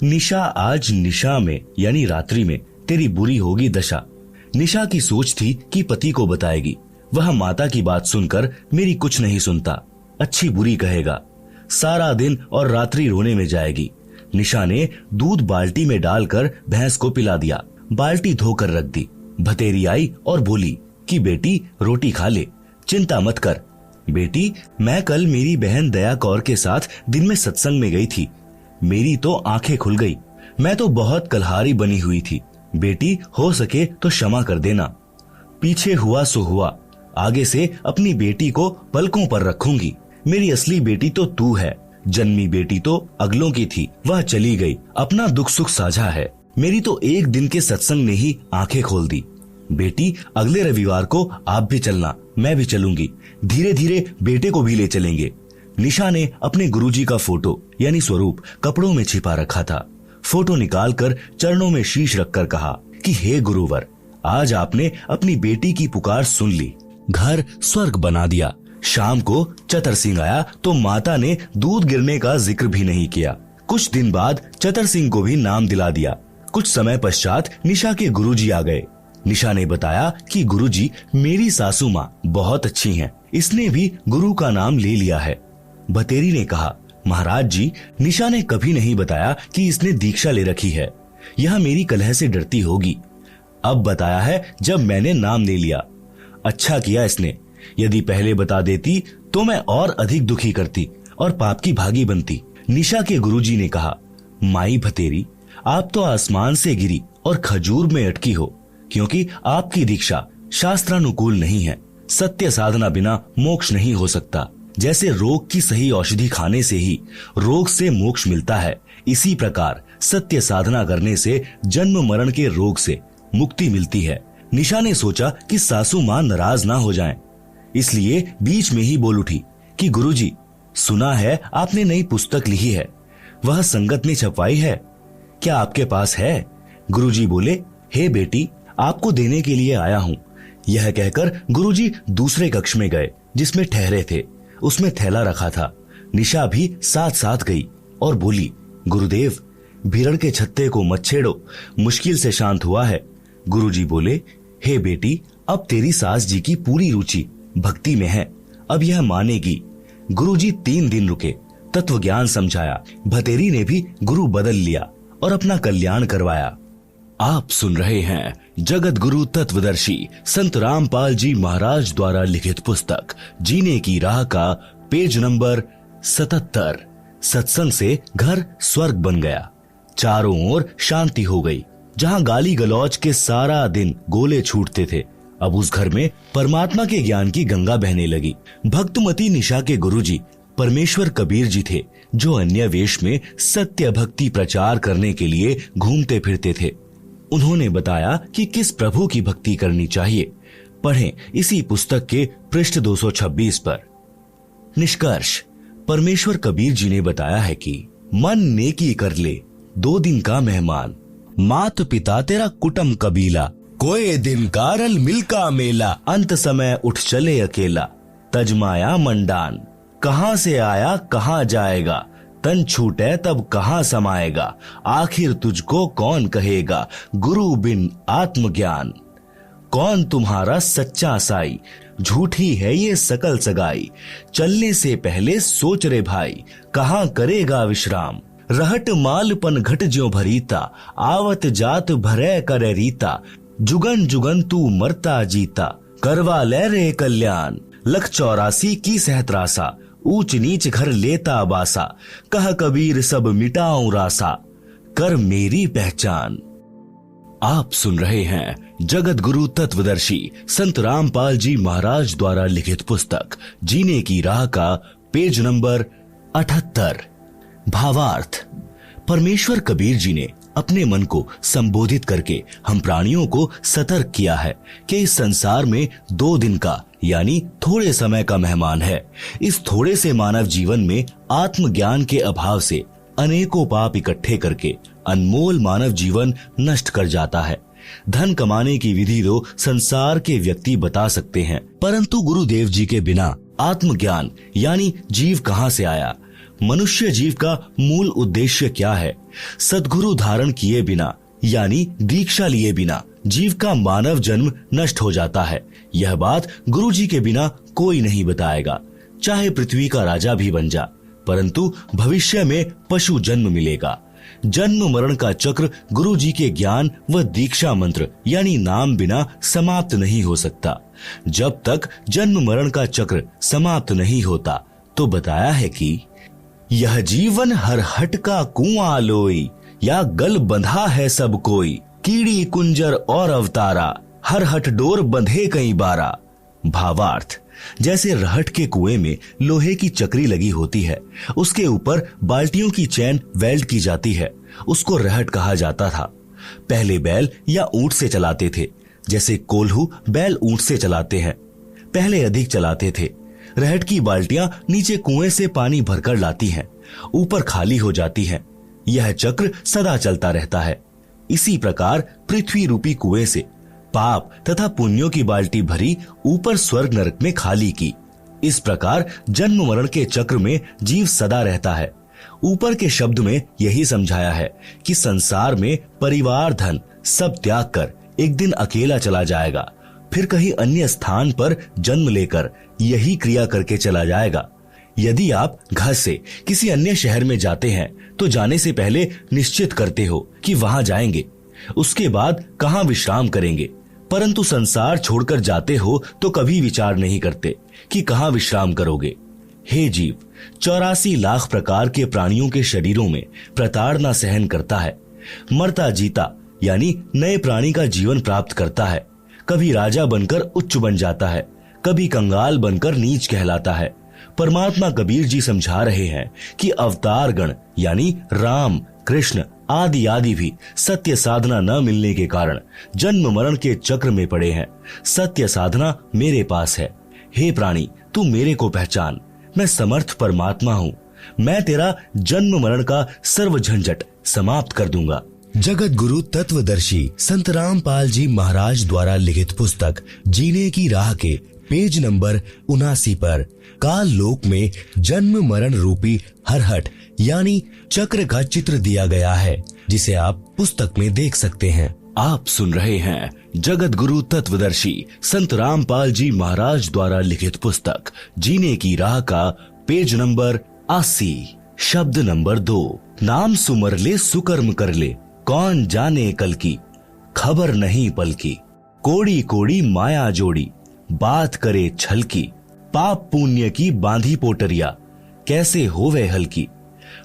निशा, आज निशा में यानी रात्रि में तेरी बुरी होगी दशा। निशा की सोच थी कि पति को बताएगी। वह माता की बात सुनकर मेरी कुछ नहीं सुनता, अच्छी बुरी कहेगा, सारा दिन और रात्रि रोने में जाएगी। निशा ने दूध बाल्टी में डालकर भैंस को पिला दिया। बाल्टी धोकर रख दी। भतेरी आई और बोली कि बेटी, रोटी खा ले, चिंता मत कर। बेटी, मैं कल मेरी बहन दया कौर के साथ दिन में सत्संग में गई थी। मेरी तो आंखें खुल गई। मैं तो बहुत कलहारी बनी हुई थी। बेटी, हो सके तो क्षमा कर देना। पीछे हुआ सो हुआ, आगे से अपनी बेटी को पलकों पर रखूंगी। मेरी असली बेटी तो तू है। जन्मी बेटी तो अगलों की थी, वह चली गई। अपना दुख सुख साझा है। मेरी तो एक दिन के सत्संग ने ही आंखें खोल दी। बेटी, अगले रविवार को आप भी चलना, मैं भी चलूंगी। धीरे धीरे बेटे को भी ले चलेंगे। निशा ने अपने गुरुजी का फोटो यानी स्वरूप कपड़ों में छिपा रखा था। फोटो निकालकर चरणों में शीश रखकर कहा कि हे गुरुवर, आज आपने अपनी बेटी की पुकार सुन ली, घर स्वर्ग बना दिया। शाम को चतर सिंह आया तो माता ने दूध गिरने का जिक्र भी नहीं किया। कुछ दिन बाद चतर सिंह को भी नाम दिला दिया। कुछ समय पश्चात निशा के गुरुजी आ गए। निशा ने बताया कि गुरुजी, मेरी सासू माँ बहुत अच्छी हैं, इसने भी गुरु का नाम ले लिया है। भतेरी ने कहा, महाराज जी, निशा ने कभी नहीं बताया कि इसने दीक्षा ले रखी है। यह मेरी कलह से डरती होगी। अब बताया है जब मैंने नाम ले लिया। अच्छा किया इसने। यदि पहले बता देती तो मैं और अधिक दुखी करती और पाप की भागी बनती। निशा के गुरुजी ने कहा, माई भतेरी, आप तो आसमान से गिरी और खजूर में अटकी हो, क्योंकि आपकी दीक्षा शास्त्रानुकूल नहीं है। सत्य साधना बिना मोक्ष नहीं हो सकता। जैसे रोग की सही औषधि खाने से ही रोग से मोक्ष मिलता है, इसी प्रकार सत्य साधना करने से जन्म मरण के रोग से मुक्ति मिलती है। निशा ने सोचा कि सासू मां नाराज ना हो जाएं, इसलिए बीच में ही बोल उठी कि गुरुजी, सुना है आपने नई पुस्तक लिखी है, वह संगत ने छपवाई है, क्या आपके पास है? गुरुजी बोले, हे बेटी, आपको देने के लिए आया हूँ। यह कहकर गुरुजी दूसरे कक्ष में गए जिसमें ठहरे थे। उसमें थैला रखा था। निशा भी साथ साथ गई और बोली, गुरुदेव, भीड़ के छत्ते को मत छेड़ो, मुश्किल से शांत हुआ है। गुरुजी बोले, हे बेटी, अब तेरी सास जी की पूरी रुचि भक्ति में है, अब यह मानेगी। गुरुजी 3 दिन रुके, तत्व ज्ञान समझाया। भतेरी ने भी गुरु बदल लिया और अपना कल्याण करवाया। आप सुन रहे हैं जगत गुरु तत्वदर्शी संत रामपाल जी महाराज द्वारा लिखित पुस्तक जीने की राह का पेज नंबर 77। सत्संग से घर स्वर्ग बन गया। चारों ओर शांति हो गई। जहां गाली गलौज के सारा दिन गोले छूटते थे, अब उस घर में परमात्मा के ज्ञान की गंगा बहने लगी। भक्तमती निशा के गुरुजी परमेश्वर कबीर जी थे, जो अन्य वेश में सत्य भक्ति प्रचार करने के लिए घूमते फिरते थे। उन्होंने बताया कि किस प्रभु की भक्ति करनी चाहिए। पढ़ें इसी पुस्तक के पृष्ठ 226 पर। निष्कर्ष, परमेश्वर कबीर जी ने बताया है कि मन नेकी कर ले, 2 दिन का मेहमान, मात पिता तेरा कुटुंब कबीला, कोई दिन कारल मिलका मेला, अंत समय उठ चले अकेला, तजमाया मंडान, कहां से आया कहां जाएगा, तन छूटे तब कहां समाएगा, आखिर तुझको कौन कहेगा, गुरु बिन आत्मज्ञान, कौन तुम्हारा सच्चा साई, झूठी है ये सकल सगाई, चलने से पहले सोच रे भाई, कहां करेगा विश्राम, रहट मालपन घट ज्यों भरीता, आवत जात भरे करे रीता, जुगन जुगन तू मरता जीता, करवा ले रे कल्याण, लख 84 की सहत्रासा, ऊंच नीच घर लेता बासा, कह कबीर सब मिटाऊं रासा, कर मेरी पहचान। आप सुन रहे हैं जगत गुरु तत्वदर्शी संत रामपाल जी महाराज द्वारा लिखित पुस्तक जीने की राह का पेज नंबर 78। भावार्थ, परमेश्वर कबीर जी ने अपने मन को संबोधित करके हम प्राणियों को सतर्क किया है कि इस संसार में 2 दिन का यानी थोड़े समय का मेहमान है। इस थोड़े से मानव जीवन में आत्मज्ञान के अभाव से अनेकों पाप इकट्ठे करके अनमोल मानव जीवन नष्ट कर जाता है। धन कमाने की विधि तो संसार के व्यक्ति बता सकते हैं, परंतु गुरुदेव जी के बिना आत्मज्ञान यानी जीव कहां से आया? मनुष्य जीव का मूल उद्देश्य क्या है? सद्गुरु धारण किए बिना यानी दीक्षा लिए बिना जीव का मानव जन्म नष्ट हो जाता है। यह बात गुरु जी के बिना कोई नहीं बताएगा। चाहे पृथ्वी का राजा भी बन जा, परंतु भविष्य में पशु जन्म मिलेगा। जन्म मरण का चक्र गुरु जी के ज्ञान व दीक्षा मंत्र यानी नाम बिना समाप्त नहीं हो सकता। जब तक जन्म मरण का चक्र समाप्त नहीं होता तो बताया है कि यह जीवन हर हट का कुआं लोई, या गल बंधा है सब कोई, कीड़ी कुंजर और अवतारा, हर हट डोर बंधे कई बारा। भावार्थ, जैसे रहट के कुएं में लोहे की चक्री लगी होती है, उसके ऊपर बाल्टियों की चैन वेल्ड की जाती है, उसको रहट कहा जाता था। पहले बैल या ऊंट से चलाते थे, जैसे कोल्हू बैल ऊंट से चलाते हैं। पहले अधिक चलाते थे। रहट की बाल्टियां नीचे कुएं से पानी भरकर लाती हैं, ऊपर खाली हो जाती हैं। यह चक्र सदा चलता रहता है। इसी प्रकार पृथ्वी रूपी कुएं से पाप तथा पुण्यों की बाल्टी भरी ऊपर स्वर्ग नरक में खाली की। इस प्रकार जन्म मरण के चक्र में जीव सदा रहता है। ऊपर के शब्द में यही समझाया है कि संसार में परिवार धन सब त्याग कर एक दिन अकेला चला जाएगा, फिर कहीं अन्य स्थान पर जन्म लेकर यही क्रिया करके चला जाएगा। यदि आप घर से किसी अन्य शहर में जाते हैं तो जाने से पहले निश्चित करते हो कि वहां जाएंगे, उसके बाद कहां विश्राम करेंगे, परंतु संसार छोड़कर जाते हो तो कभी विचार नहीं करते कि कहां विश्राम करोगे। हे जीव, 84 लाख प्रकार के प्राणियों के शरीरों में प्रताड़ना सहन करता है, मरता जीता यानी नए प्राणी का जीवन प्राप्त करता है। कभी राजा बनकर उच्च बन जाता है, कभी कंगाल बनकर नीच कहलाता है। परमात्मा कबीर जी समझा रहे हैं कि अवतार गण यानी राम, कृष्ण आदि आदि भी सत्य साधना न मिलने के कारण जन्म मरण के चक्र में पड़े हैं। सत्य साधना मेरे पास है। हे प्राणी, तू मेरे को पहचान। मैं समर्थ परमात्मा हूँ। मैं तेरा जन्म मरण का सर्व झंझट समाप्त कर दूंगा। जगत गुरु तत्वदर्शी संत रामपाल जी महाराज द्वारा लिखित पुस्तक जीने की राह के पेज नंबर 79 पर काल लोक में जन्म मरण रूपी हरहट यानी चक्र का चित्र दिया गया है, जिसे आप पुस्तक में देख सकते हैं। आप सुन रहे हैं जगत गुरु तत्वदर्शी संत रामपाल जी महाराज द्वारा लिखित पुस्तक जीने की राह का पेज नंबर 80, शब्द नंबर 2। नाम सुमर ले सुकर्म कर ले, कौन जाने कल की, खबर नहीं पल की। कोड़ी कोड़ी माया जोड़ी, बात करे छल की। पाप पुण्य की बांधी पोटरिया, कैसे होवे हल्की।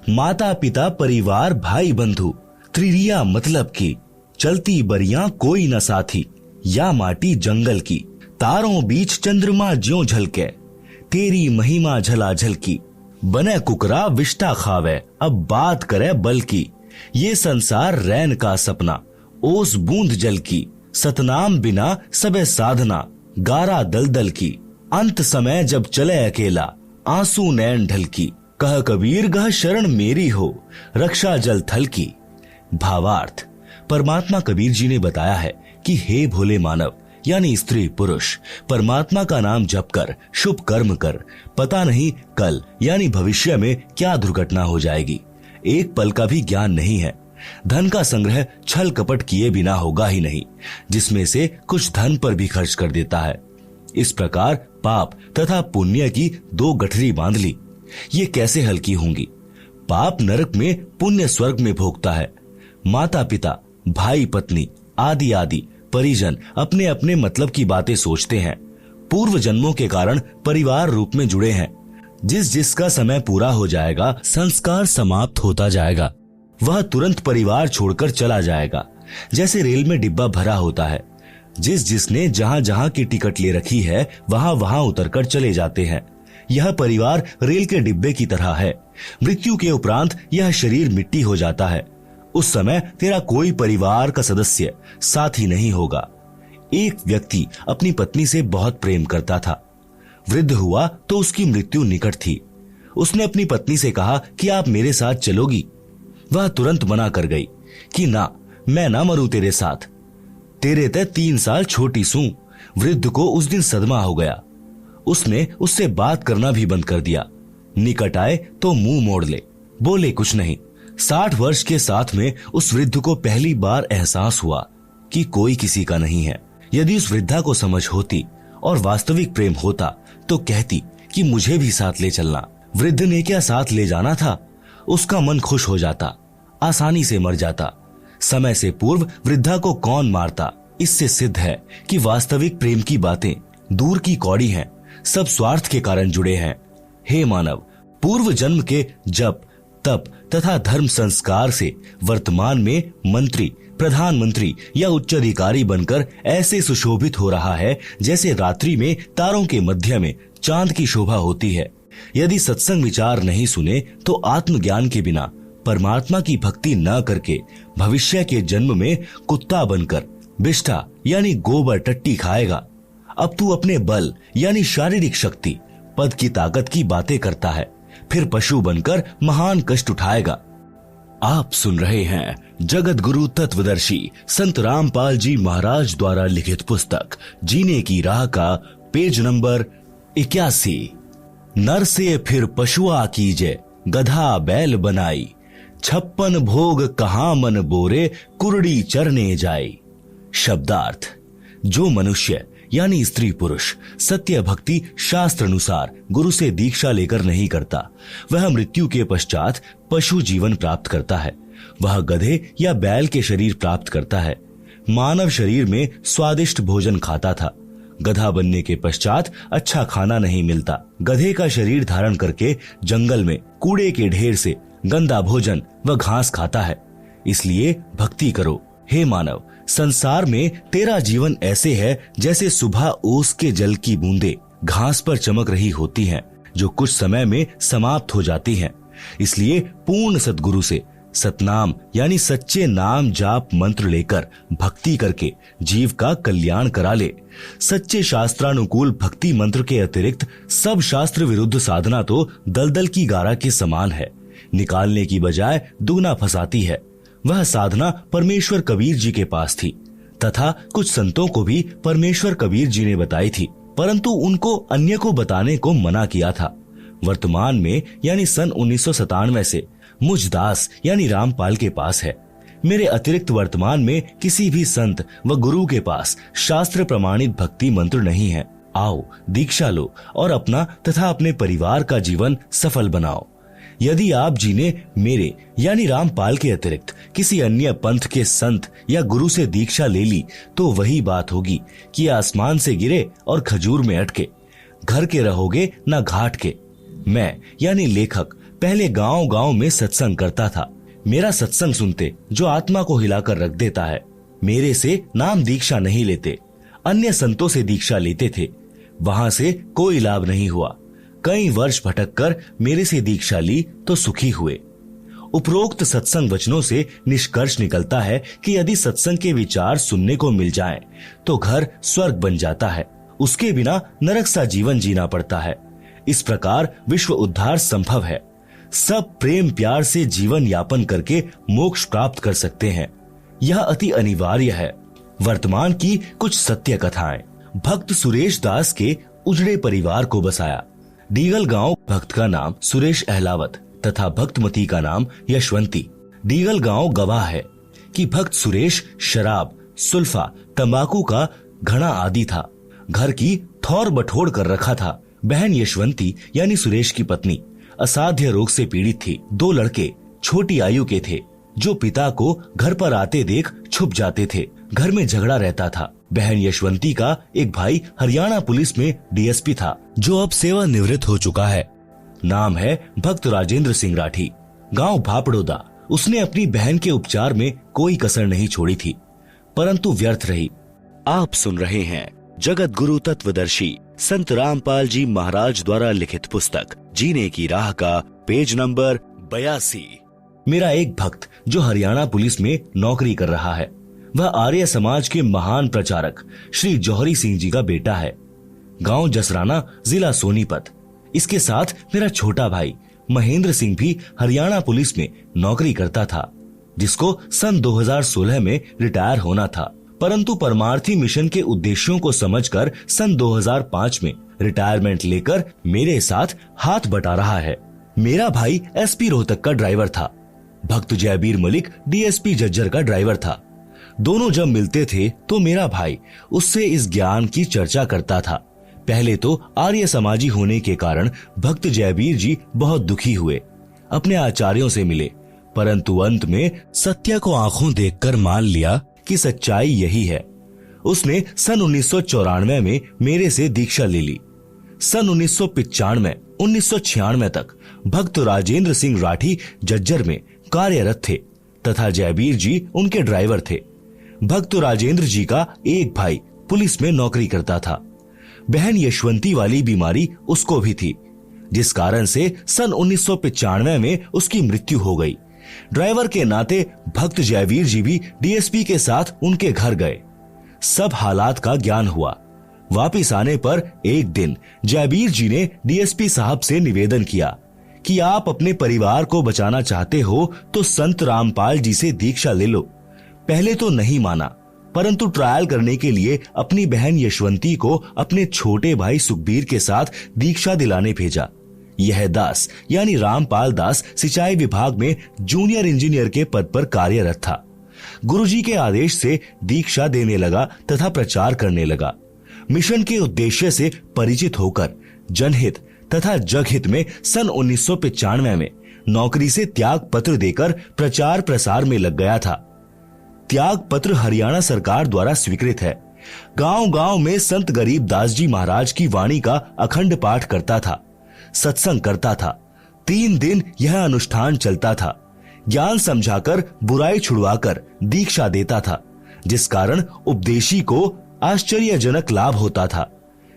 माता पिता परिवार भाई बंधु, त्रिरिया मतलब की। चलती बरियां कोई न साथी, या माटी जंगल की। तारों बीच चंद्रमा ज्यों झलके, तेरी महिमा झला झलकी। बने कुकरा विष्टा खावे, अब बात करे बल की। ये संसार रैन का सपना, ओस बूंद जल की। सतनाम बिना सबे साधना, गारा दलदल की। अंत समय जब चले अकेला, आंसू नैन ढलकी। कह कबीर गह शरण मेरी हो, रक्षा जल थल की। भावार्थ, परमात्मा कबीर जी ने बताया है कि हे भोले मानव यानी स्त्री पुरुष, परमात्मा का नाम जप कर, शुभ कर्म कर। पता नहीं कल यानी भविष्य में क्या दुर्घटना हो जाएगी। एक पल का भी ज्ञान नहीं है। धन का संग्रह छल कपट किए बिना होगा ही नहीं, जिसमें से कुछ धन पर भी खर्च कर देता है। इस प्रकार पाप तथा पुण्य की दो गठरी बांध ली। ये कैसे हल्की होंगी। पाप नरक में, पुण्य स्वर्ग में भोगता है। माता पिता, भाई पत्नी आदि आदि परिजन अपने अपने मतलब की बातें सोचते हैं। पूर्व जन्मों के कारण परिवार रूप में जुड़े हैं। जिस जिसका समय पूरा हो जाएगा, संस्कार समाप्त होता जाएगा, वह तुरंत परिवार छोड़कर चला जाएगा। जैसे रेल में डिब्बा भरा होता है, जिस जिसने जहां जहां की टिकट ले रखी है वहां वहां उतरकर चले जाते हैं। यह परिवार रेल के डिब्बे की तरह है। मृत्यु के उपरांत यह शरीर मिट्टी हो जाता है। उस समय तेरा कोई परिवार का सदस्य साथी नहीं होगा। एक व्यक्ति अपनी पत्नी से बहुत प्रेम करता था। वृद्ध हुआ तो उसकी मृत्यु निकट थी। उसने अपनी पत्नी से कहा कि आप मेरे साथ चलोगी। वह तुरंत मना कर गई कि ना, मैं ना मरूं तेरे साथ, तेरे ते 3 साल छोटी सूं। वृद्ध को उस दिन सदमा हो गया। उसने उससे बात करना भी बंद कर दिया। निकट आए तो मुंह मोड़ ले, बोले कुछ नहीं। 60 वर्ष के साथ में उस वृद्ध को पहली बार एहसास हुआ कि कोई किसी का नहीं है। यदि उस वृद्धा को समझ होती और वास्तविक प्रेम होता तो कहती कि मुझे भी साथ ले चलना। वृद्ध ने क्या साथ ले जाना था। उसका मन खुश हो जाता, आसानी से मर जाता। समय से पूर्व वृद्धा को कौन मारता। इससे सिद्ध है कि वास्तविक प्रेम की बातें दूर की कौड़ी हैं, सब स्वार्थ के कारण जुड़े हैं। हे मानव, पूर्व जन्म के जप तप तथा धर्म संस्कार से वर्तमान में मंत्री, प्रधानमंत्री या उच्च अधिकारी बनकर ऐसे सुशोभित हो रहा है जैसे रात्रि में तारों के मध्य में चांद की शोभा होती है। यदि सत्संग विचार नहीं सुने तो आत्मज्ञान के बिना, परमात्मा की भक्ति न करके भविष्य के जन्म में कुत्ता बनकर बिष्ठा यानी गोबर टट्टी खाएगा। अब तू अपने बल यानी शारीरिक शक्ति, पद की ताकत की बातें करता है, फिर पशु बनकर महान कष्ट उठाएगा। आप सुन रहे हैं जगत गुरु तत्वदर्शी संत रामपाल जी महाराज द्वारा लिखित पुस्तक जीने की राह का पेज नंबर 81। नर से फिर पशुआ कीजे, गधा बैल बनाई। 56 भोग कहाँ मन बोरे, कुरड़ी चरने जाई। शब्दार्थ, जो मनुष्य यानी स्त्री पुरुष सत्य भक्ति शास्त्र अनुसार गुरु से दीक्षा लेकर नहीं करता, वह मृत्यु के पश्चात पशु जीवन प्राप्त करता है। वह गधे या बैल के शरीर प्राप्त करता है। मानव शरीर में स्वादिष्ट भोजन खाता था। गधा बनने के पश्चात अच्छा खाना नहीं मिलता। गधे का शरीर धारण करके जंगल में कूड़े के ढेर से गंदा भोजन व घास खाता है। इसलिए भक्ति करो। हे मानव, संसार में तेरा जीवन ऐसे है जैसे सुबह ओस के जल की बूंदे घास पर चमक रही होती हैं, जो कुछ समय में समाप्त हो जाती हैं। इसलिए पूर्ण सद्गुरु से सतनाम यानी सच्चे नाम जाप मंत्र लेकर भक्ति करके जीव का कल्याण करा ले। सच्चे शास्त्रानुकूल भक्ति मंत्र के अतिरिक्त सब शास्त्र विरुद्ध साधना तो दलदल की गारा के समान है, निकालने की बजाय दुगना फंसाती है। वह साधना परमेश्वर कबीर जी के पास थी तथा कुछ संतों को भी परमेश्वर कबीर जी ने बताई थी, परंतु उनको अन्य को बताने को मना किया था। वर्तमान में यानी सन 1997 से मुझ दास यानी रामपाल के पास है। मेरे अतिरिक्त वर्तमान में किसी भी संत व गुरु के पास शास्त्र प्रमाणित भक्ति मंत्र नहीं है। आओ दीक्षा लो और अपना तथा अपने परिवार का जीवन सफल बनाओ। यदि आप जी ने मेरे यानी रामपाल के अतिरिक्त किसी अन्य पंथ के संत या गुरु से दीक्षा ले ली तो वही बात होगी कि आसमान से गिरे और खजूर में अटके। घर के रहोगे न घाट के। मैं यानी लेखक पहले गांव गांव में सत्संग करता था। मेरा सत्संग सुनते जो आत्मा को हिलाकर रख देता है। मेरे से नाम दीक्षा नहीं लेते, अन्य संतों से दीक्षा लेते थे। वहां से कोई लाभ नहीं हुआ। कई वर्ष भटककर मेरे से दीक्षा ली तो सुखी हुए। उपरोक्त सत्संग वचनों से निष्कर्ष निकलता है कि यदि सत्संग के विचार सुनने को मिल जाएं, तो घर स्वर्ग बन जाता है। उसके बिना नरक सा जीवन जीना पड़ता है। इस प्रकार विश्व उद्धार संभव है। सब प्रेम प्यार से जीवन यापन करके मोक्ष प्राप्त कर सकते हैं। यह अति अनिवार्य है। वर्तमान की कुछ सत्य कथाएं। भक्त सुरेश दास के उजड़े परिवार को बसाया। डीगल गांव भक्त का नाम सुरेश अहलावत तथा भक्तमती का नाम यशवंती। डीगल गांव गवाह है कि भक्त सुरेश शराब, सुल्फा, तंबाकू का घड़ा आदि था। घर की थौर बटोर कर रखा था। बहन यशवंती यानी सुरेश की पत्नी असाध्य रोग से पीड़ित थी। 2 लड़के छोटी आयु के थे जो पिता को घर पर आते देख छुप जाते थे। घर में झगड़ा रहता था। बहन यशवंती का एक भाई हरियाणा पुलिस में डीएसपी था, जो अब सेवानिवृत्त हो चुका है। नाम है भक्त राजेंद्र सिंह राठी। गांव भापड़ोदा। उसने अपनी बहन के उपचार में कोई कसर नहीं छोड़ी थी, परंतु व्यर्थ रही। आप सुन रहे हैं जगत गुरु तत्वदर्शी संत रामपाल जी महाराज द्वारा लिखित पुस्तक जीने की राह का पेज नंबर 82। मेरा एक भक्त जो हरियाणा पुलिस में नौकरी कर रहा है, वह आर्य समाज के महान प्रचारक श्री जौहरी सिंह जी का बेटा है। गांव जसराना, जिला सोनीपत। इसके साथ मेरा छोटा भाई महेंद्र सिंह भी हरियाणा पुलिस में नौकरी करता था, जिसको सन 2016 में रिटायर होना था, परंतु परमार्थी मिशन के उद्देश्यों को समझकर सन 2005 में रिटायरमेंट लेकर मेरे साथ हाथ बटा रहा है। मेरा भाई एसपी रोहतक का ड्राइवर था। भक्त जयबीर मलिक डीएसपी जज्जर का ड्राइवर था। दोनों जब मिलते थे तो मेरा भाई उससे इस ज्ञान की चर्चा करता था। पहले तो आर्य समाजी होने के कारण भक्त जयबीर जी बहुत दुखी हुए, अपने आचार्यों से मिले, परंतु अंत में सत्य को आंखों देखकर मान लिया कि सच्चाई यही है। उसने सन 1994 में मेरे से दीक्षा ले ली। सन 1995, 1996 तक भक्त राजेंद्र सिंह राठी जज्जर में कार्यरत थे तथा जयबीर जी उनके ड्राइवर थे। भक्त राजेंद्र जी का एक भाई पुलिस में नौकरी करता था। बहन यशवंती वाली बीमारी उसको भी थी, जिस कारण से सन 1995 में उसकी मृत्यु हो गई। ड्राइवर के नाते भक्त जयवीर जी भी डीएसपी के साथ उनके घर गए। सब हालात का ज्ञान हुआ। वापिस आने पर एक दिन जयबीर जी ने डीएसपी साहब से निवेदन किया कि आप अपने परिवार को बचाना चाहते हो तो संत रामपाल जी से दीक्षा ले लो। पहले तो नहीं माना, परंतु ट्रायल करने के लिए अपनी बहन यशवंती को अपने छोटे भाई सुखबीर के साथ दीक्षा दिलाने भेजा। यह दास यानी रामपाल दास सिंचाई विभाग में जूनियर इंजीनियर के पद पर कार्यरत था। गुरुजी के आदेश से दीक्षा देने लगा तथा प्रचार करने लगा। मिशन के उद्देश्य से परिचित होकर जनहित तथा जगहित में सन 1995 में नौकरी से त्याग पत्र देकर प्रचार प्रसार में लग गया था। त्याग पत्र हरियाणा सरकार द्वारा स्वीकृत है। गांव-गांव में संत गरीब दास जी महाराज की वाणी का अखंड पाठ करता था, सत्संग करता था। 3 दिन यह अनुष्ठान चलता था। ज्ञान समझाकर बुराई छुड़वाकर दीक्षा देता था, जिस कारण उपदेशी को आश्चर्यजनक लाभ होता था।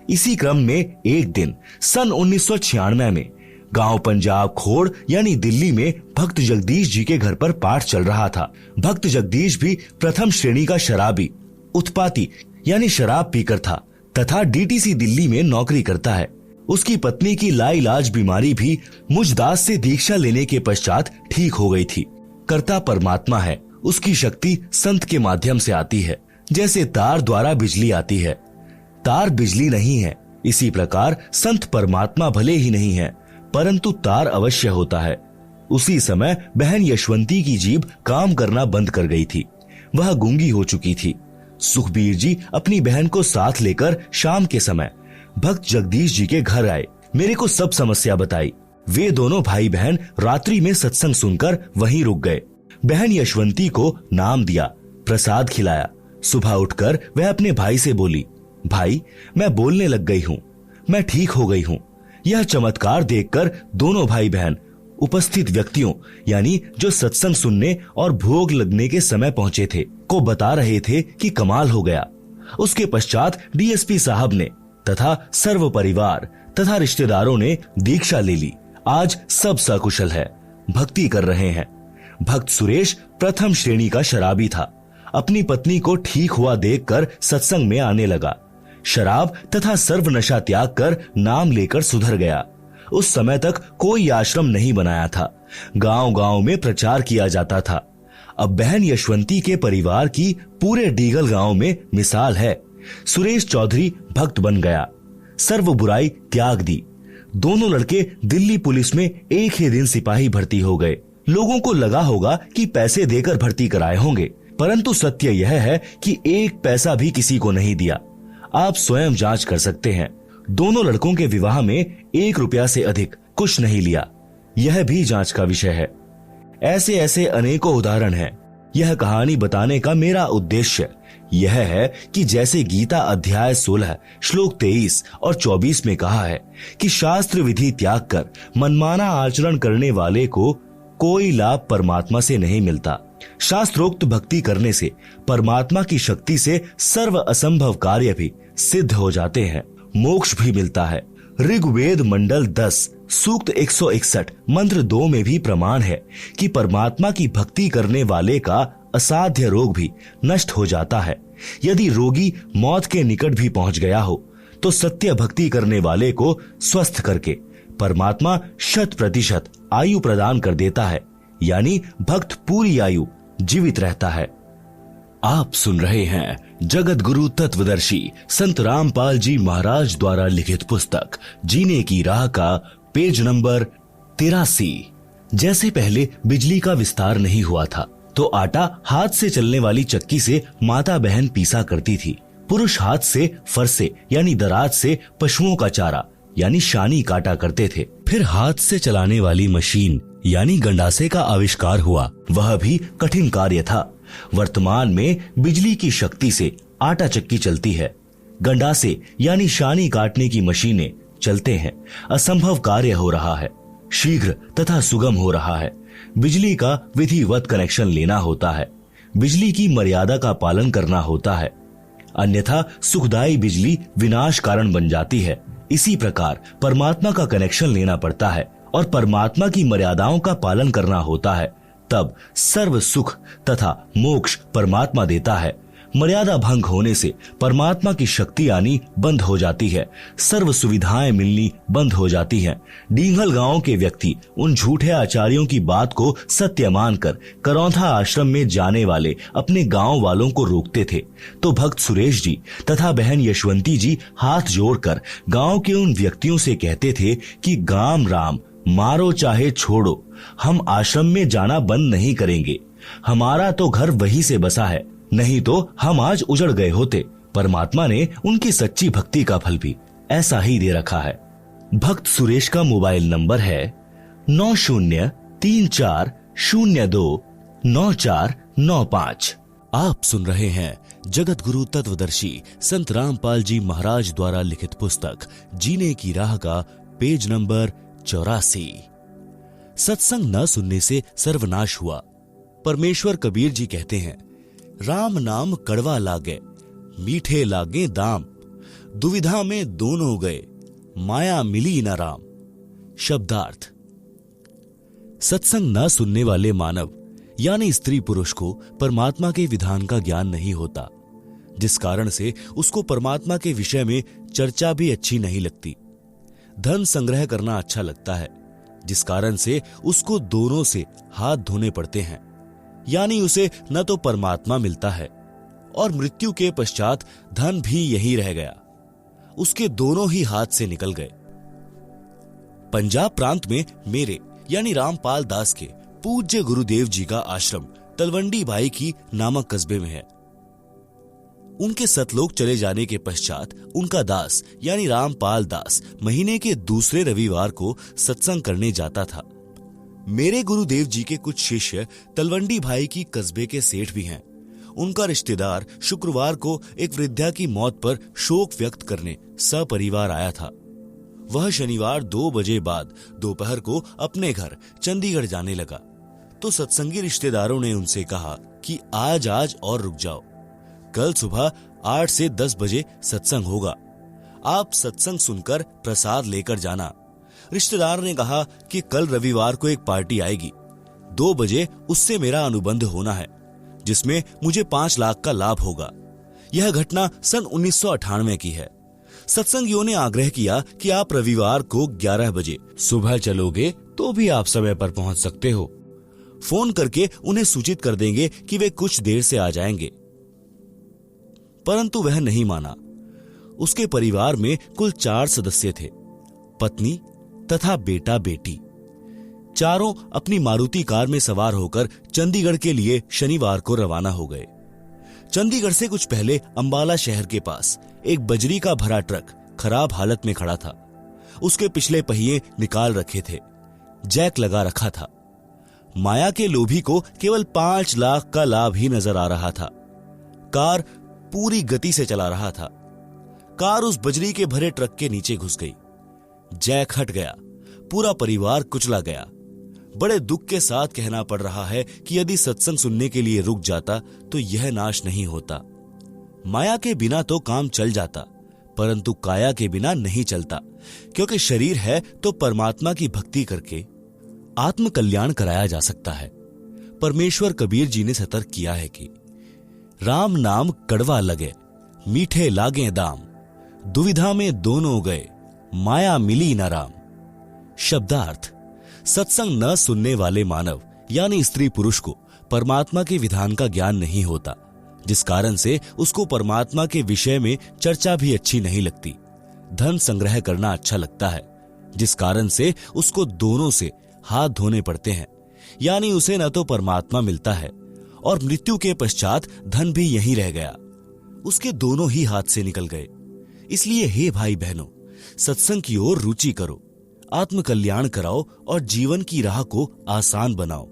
इसी क्रम में एक दिन सन 1996 में गांव पंजाब खोड़ यानी दिल्ली में भक्त जगदीश जी के घर पर पाठ चल रहा था। भक्त जगदीश भी प्रथम श्रेणी का शराबी, उत्पाती यानी शराब पीकर था तथा डीटीसी दिल्ली में नौकरी करता है। उसकी पत्नी की लाइलाज बीमारी भी मुझ दास से दीक्षा लेने के पश्चात ठीक हो गई थी। कर्ता परमात्मा है, उसकी शक्ति संत के माध्यम से आती है, जैसे तार द्वारा बिजली आती है। तार बिजली नहीं है, इसी प्रकार संत परमात्मा भले ही नहीं है, परंतु तार अवश्य होता है। उसी समय बहन यशवंती की जीभ काम करना बंद कर गई थी। वह गूंगी हो चुकी थी। सुखबीर जी अपनी बहन को साथ लेकर शाम के समय भक्त जगदीश जी के घर आए। मेरे को सब समस्या बताई। वे दोनों भाई बहन रात्रि में सत्संग सुनकर वहीं रुक गए। बहन यशवंती को नाम दिया, प्रसाद खिलाया। सुबह उठकर वह अपने भाई से बोली, भाई मैं बोलने लग गई हूँ, मैं ठीक हो गई हूँ। यह चमत्कार देखकर दोनों भाई बहन उपस्थित व्यक्तियों यानी जो सत्संग सुनने और भोग लगने के समय पहुंचे थे को बता रहे थे कि कमाल हो गया। उसके पश्चात डीएसपी साहब ने तथा सर्व परिवार तथा रिश्तेदारों ने दीक्षा ले ली। आज सब सकुशल है, भक्ति कर रहे हैं। भक्त सुरेश प्रथम श्रेणी का शराबी था। अपनी पत्नी को ठीक हुआ देखकर सत्संग में आने लगा। शराब तथा सर्व नशा त्याग कर नाम लेकर सुधर गया। उस समय तक कोई आश्रम नहीं बनाया था। गांव-गांव में प्रचार किया जाता था। अब बहन यशवंती के परिवार की पूरे डीगल गांव में मिसाल है। सुरेश चौधरी भक्त बन गया, सर्व बुराई त्याग दी। दोनों लड़के दिल्ली पुलिस में एक ही दिन सिपाही भर्ती हो गए। लोगों को लगा होगा कि पैसे देकर भर्ती कराए होंगे, परंतु सत्य यह है कि एक पैसा भी किसी को नहीं दिया। आप स्वयं जांच कर सकते हैं। दोनों लड़कों के विवाह में 1 रुपया से अधिक कुछ नहीं लिया। यह भी जांच का विषय है। ऐसे ऐसे अनेकों उदाहरण हैं। यह कहानी बताने का मेरा उद्देश्य यह है कि जैसे गीता अध्याय 16 श्लोक 23 और 24 में कहा है कि शास्त्र विधि त्याग कर मनमाना आचरण करने वाले को कोई लाभ परमात्मा से नहीं मिलता। शास्त्रोक्त भक्ति करने से परमात्मा की शक्ति से सर्व असंभव कार्य भी सिद्ध हो जाते हैं, मोक्ष भी मिलता है। ऋग्वेद मंडल 10 सूक्त 161 मंत्र 2 में भी प्रमाण है कि परमात्मा की भक्ति करने वाले का असाध्य रोग भी नष्ट हो जाता है। यदि रोगी मौत के निकट भी पहुंच गया हो तो सत्य भक्ति करने वाले को स्वस्थ करके परमात्मा 100% आयु प्रदान कर देता है, यानी भक्त पूरी आयु जीवित रहता है। आप सुन रहे हैं जगत गुरु तत्वदर्शी संत रामपाल जी महाराज द्वारा लिखित पुस्तक जीने की राह का पेज नंबर 83। जैसे पहले बिजली का विस्तार नहीं हुआ था तो आटा हाथ से चलने वाली चक्की से माता बहन पीसा करती थी। पुरुष हाथ से फरसे यानी दराज से पशुओं का चारा यानी शानी काटा करते थे। फिर हाथ से चलाने वाली मशीन यानी गंडासे का आविष्कार हुआ। वह भी कठिन कार्य था। वर्तमान में बिजली की शक्ति से आटा चक्की चलती है। गंडासे यानी शानी काटने की मशीनें चलते हैं। असंभव कार्य हो रहा है, शीघ्र तथा सुगम हो रहा है। बिजली का विधिवत कनेक्शन लेना होता है, बिजली की मर्यादा का पालन करना होता है, अन्यथा सुखदायी बिजली विनाश कारण बन जाती है। इसी प्रकार परमात्मा का कनेक्शन लेना पड़ता है और परमात्मा की मर्यादाओं का पालन करना होता है, तब सर्व सुख तथा मोक्ष परमात्मा देता है। मर्यादा भंग होने से परमात्मा की शक्ति आनी बंद हो जाती है, सर्व सुविधाएं मिलनी बंद हो जाती हैं। डींगल गांव के व्यक्ति उन झूठे आचार्यों की बात को सत्य मानकर करौंधा आश्रम में जाने वाले अपने गांव वालों को रोकते थे, तो भक्त सुरेश जी तथा बहन यशवंती जी हाथ जोड़कर गांव के उन व्यक्तियों से कहते थे कि गाम राम मारो चाहे छोड़ो, हम आश्रम में जाना बंद नहीं करेंगे। हमारा तो घर वहीं से बसा है, नहीं तो हम आज उजड़ गए होते, परमात्मा ने उनकी सच्ची भक्ति का फल भी ऐसा ही दे रखा है। भक्त सुरेश का मोबाइल नंबर है 9034029495। आप सुन रहे हैं जगत गुरु तत्वदर्शी संत रामपाल जी महाराज द्वारा लिखित पुस्तक जीने की राह का पेज नंबर 84। सत्संग न सुनने से सर्वनाश हुआ। परमेश्वर कबीर जी कहते हैं, राम नाम कड़वा लागे, मीठे लागे दाम, दुविधा में दोनों गए, माया मिली न राम। शब्दार्थ। सत्संग न सुनने वाले मानव यानी स्त्री पुरुष को परमात्मा के विधान का ज्ञान नहीं होता, जिस कारण से उसको परमात्मा के विषय में चर्चा भी अच्छी नहीं लगती। धन संग्रह करना अच्छा लगता है, जिस कारण से उसको दोनों से हाथ धोने पड़ते हैं, यानी उसे न तो परमात्मा मिलता है और मृत्यु के पश्चात धन भी यही रह गया, उसके दोनों ही हाथ से निकल गए। पंजाब प्रांत में मेरे यानी रामपाल दास के पूज्य गुरुदेव जी का आश्रम तलवंडी बाई की नामक कस्बे में है। उनके सतलोक चले जाने के पश्चात उनका दास यानी रामपाल दास महीने के दूसरे रविवार को सत्संग करने जाता था। मेरे गुरुदेव जी के कुछ शिष्य तलवंडी भाई की कस्बे के सेठ भी हैं। उनका रिश्तेदार शुक्रवार को एक वृद्धा की मौत पर शोक व्यक्त करने सपरिवार आया था। वह शनिवार 2 बजे बाद दोपहर को अपने घर चंडीगढ़ जाने लगा, तो सत्संगी रिश्तेदारों ने उनसे कहा कि आज और रुक जाओ, कल सुबह 8 से 10 बजे सत्संग होगा, आप सत्संग सुनकर प्रसाद लेकर जाना। रिश्तेदार ने कहा कि कल रविवार को एक पार्टी आएगी, 2 बजे उससे मेरा अनुबंध होना है, जिसमें मुझे 5 लाख का लाभ होगा। यह घटना सन 1998 की है। सत्संगियों ने आग्रह किया कि आप रविवार को 11 बजे सुबह चलोगे तो भी आप समय पर पहुंच सकते हो, फोन करके उन्हें सूचित कर देंगे कि वे कुछ देर से आ जाएंगे। परंतु वह नहीं माना। उसके परिवार में कुल 4 सदस्य थे, पत्नी तथा बेटा बेटी। चारों अपनी मारुति कार में सवार होकर चंडीगढ़ के लिए शनिवार को रवाना हो गए। चंडीगढ़ से कुछ पहले अंबाला शहर के पास एक बजरी का भरा ट्रक खराब हालत में खड़ा था। उसके पिछले पहिए निकाल रखे थे, जैक लगा रखा था। माया के लोभी को केवल 5 लाख का लाभ ही नजर आ रहा था। कार पूरी गति से चला रहा था। कार उस बजरी के भरे ट्रक के नीचे घुस गई। जैक हट गया, पूरा परिवार कुचला गया। बड़े दुख के साथ कहना पड़ रहा है कि यदि सत्संग सुनने के लिए रुक जाता तो यह नाश नहीं होता। माया के बिना तो काम चल जाता, परंतु काया के बिना नहीं चलता, क्योंकि शरीर है तो परमात्मा की भक्ति करके आत्म कल्याण कराया जा सकता है। परमेश्वर कबीर जी ने सतर्क किया है कि राम नाम कड़वा लगे, मीठे लागे दाम, दुविधा में दोनों गए, माया मिली न राम। शब्दार्थ। सत्संग न सुनने वाले मानव यानी स्त्री पुरुष को परमात्मा के विधान का ज्ञान नहीं होता, जिस कारण से उसको परमात्मा के विषय में चर्चा भी अच्छी नहीं लगती। धन संग्रह करना अच्छा लगता है, जिस कारण से उसको दोनों से हाथ धोने पड़ते हैं, यानी उसे न तो परमात्मा मिलता है और मृत्यु के पश्चात धन भी यहीं रह गया, उसके दोनों ही हाथ से निकल गए। इसलिए हे भाई बहनों, सत्संग की ओर रुचि करो, आत्म कल्याण कराओ और जीवन की राह को आसान बनाओ।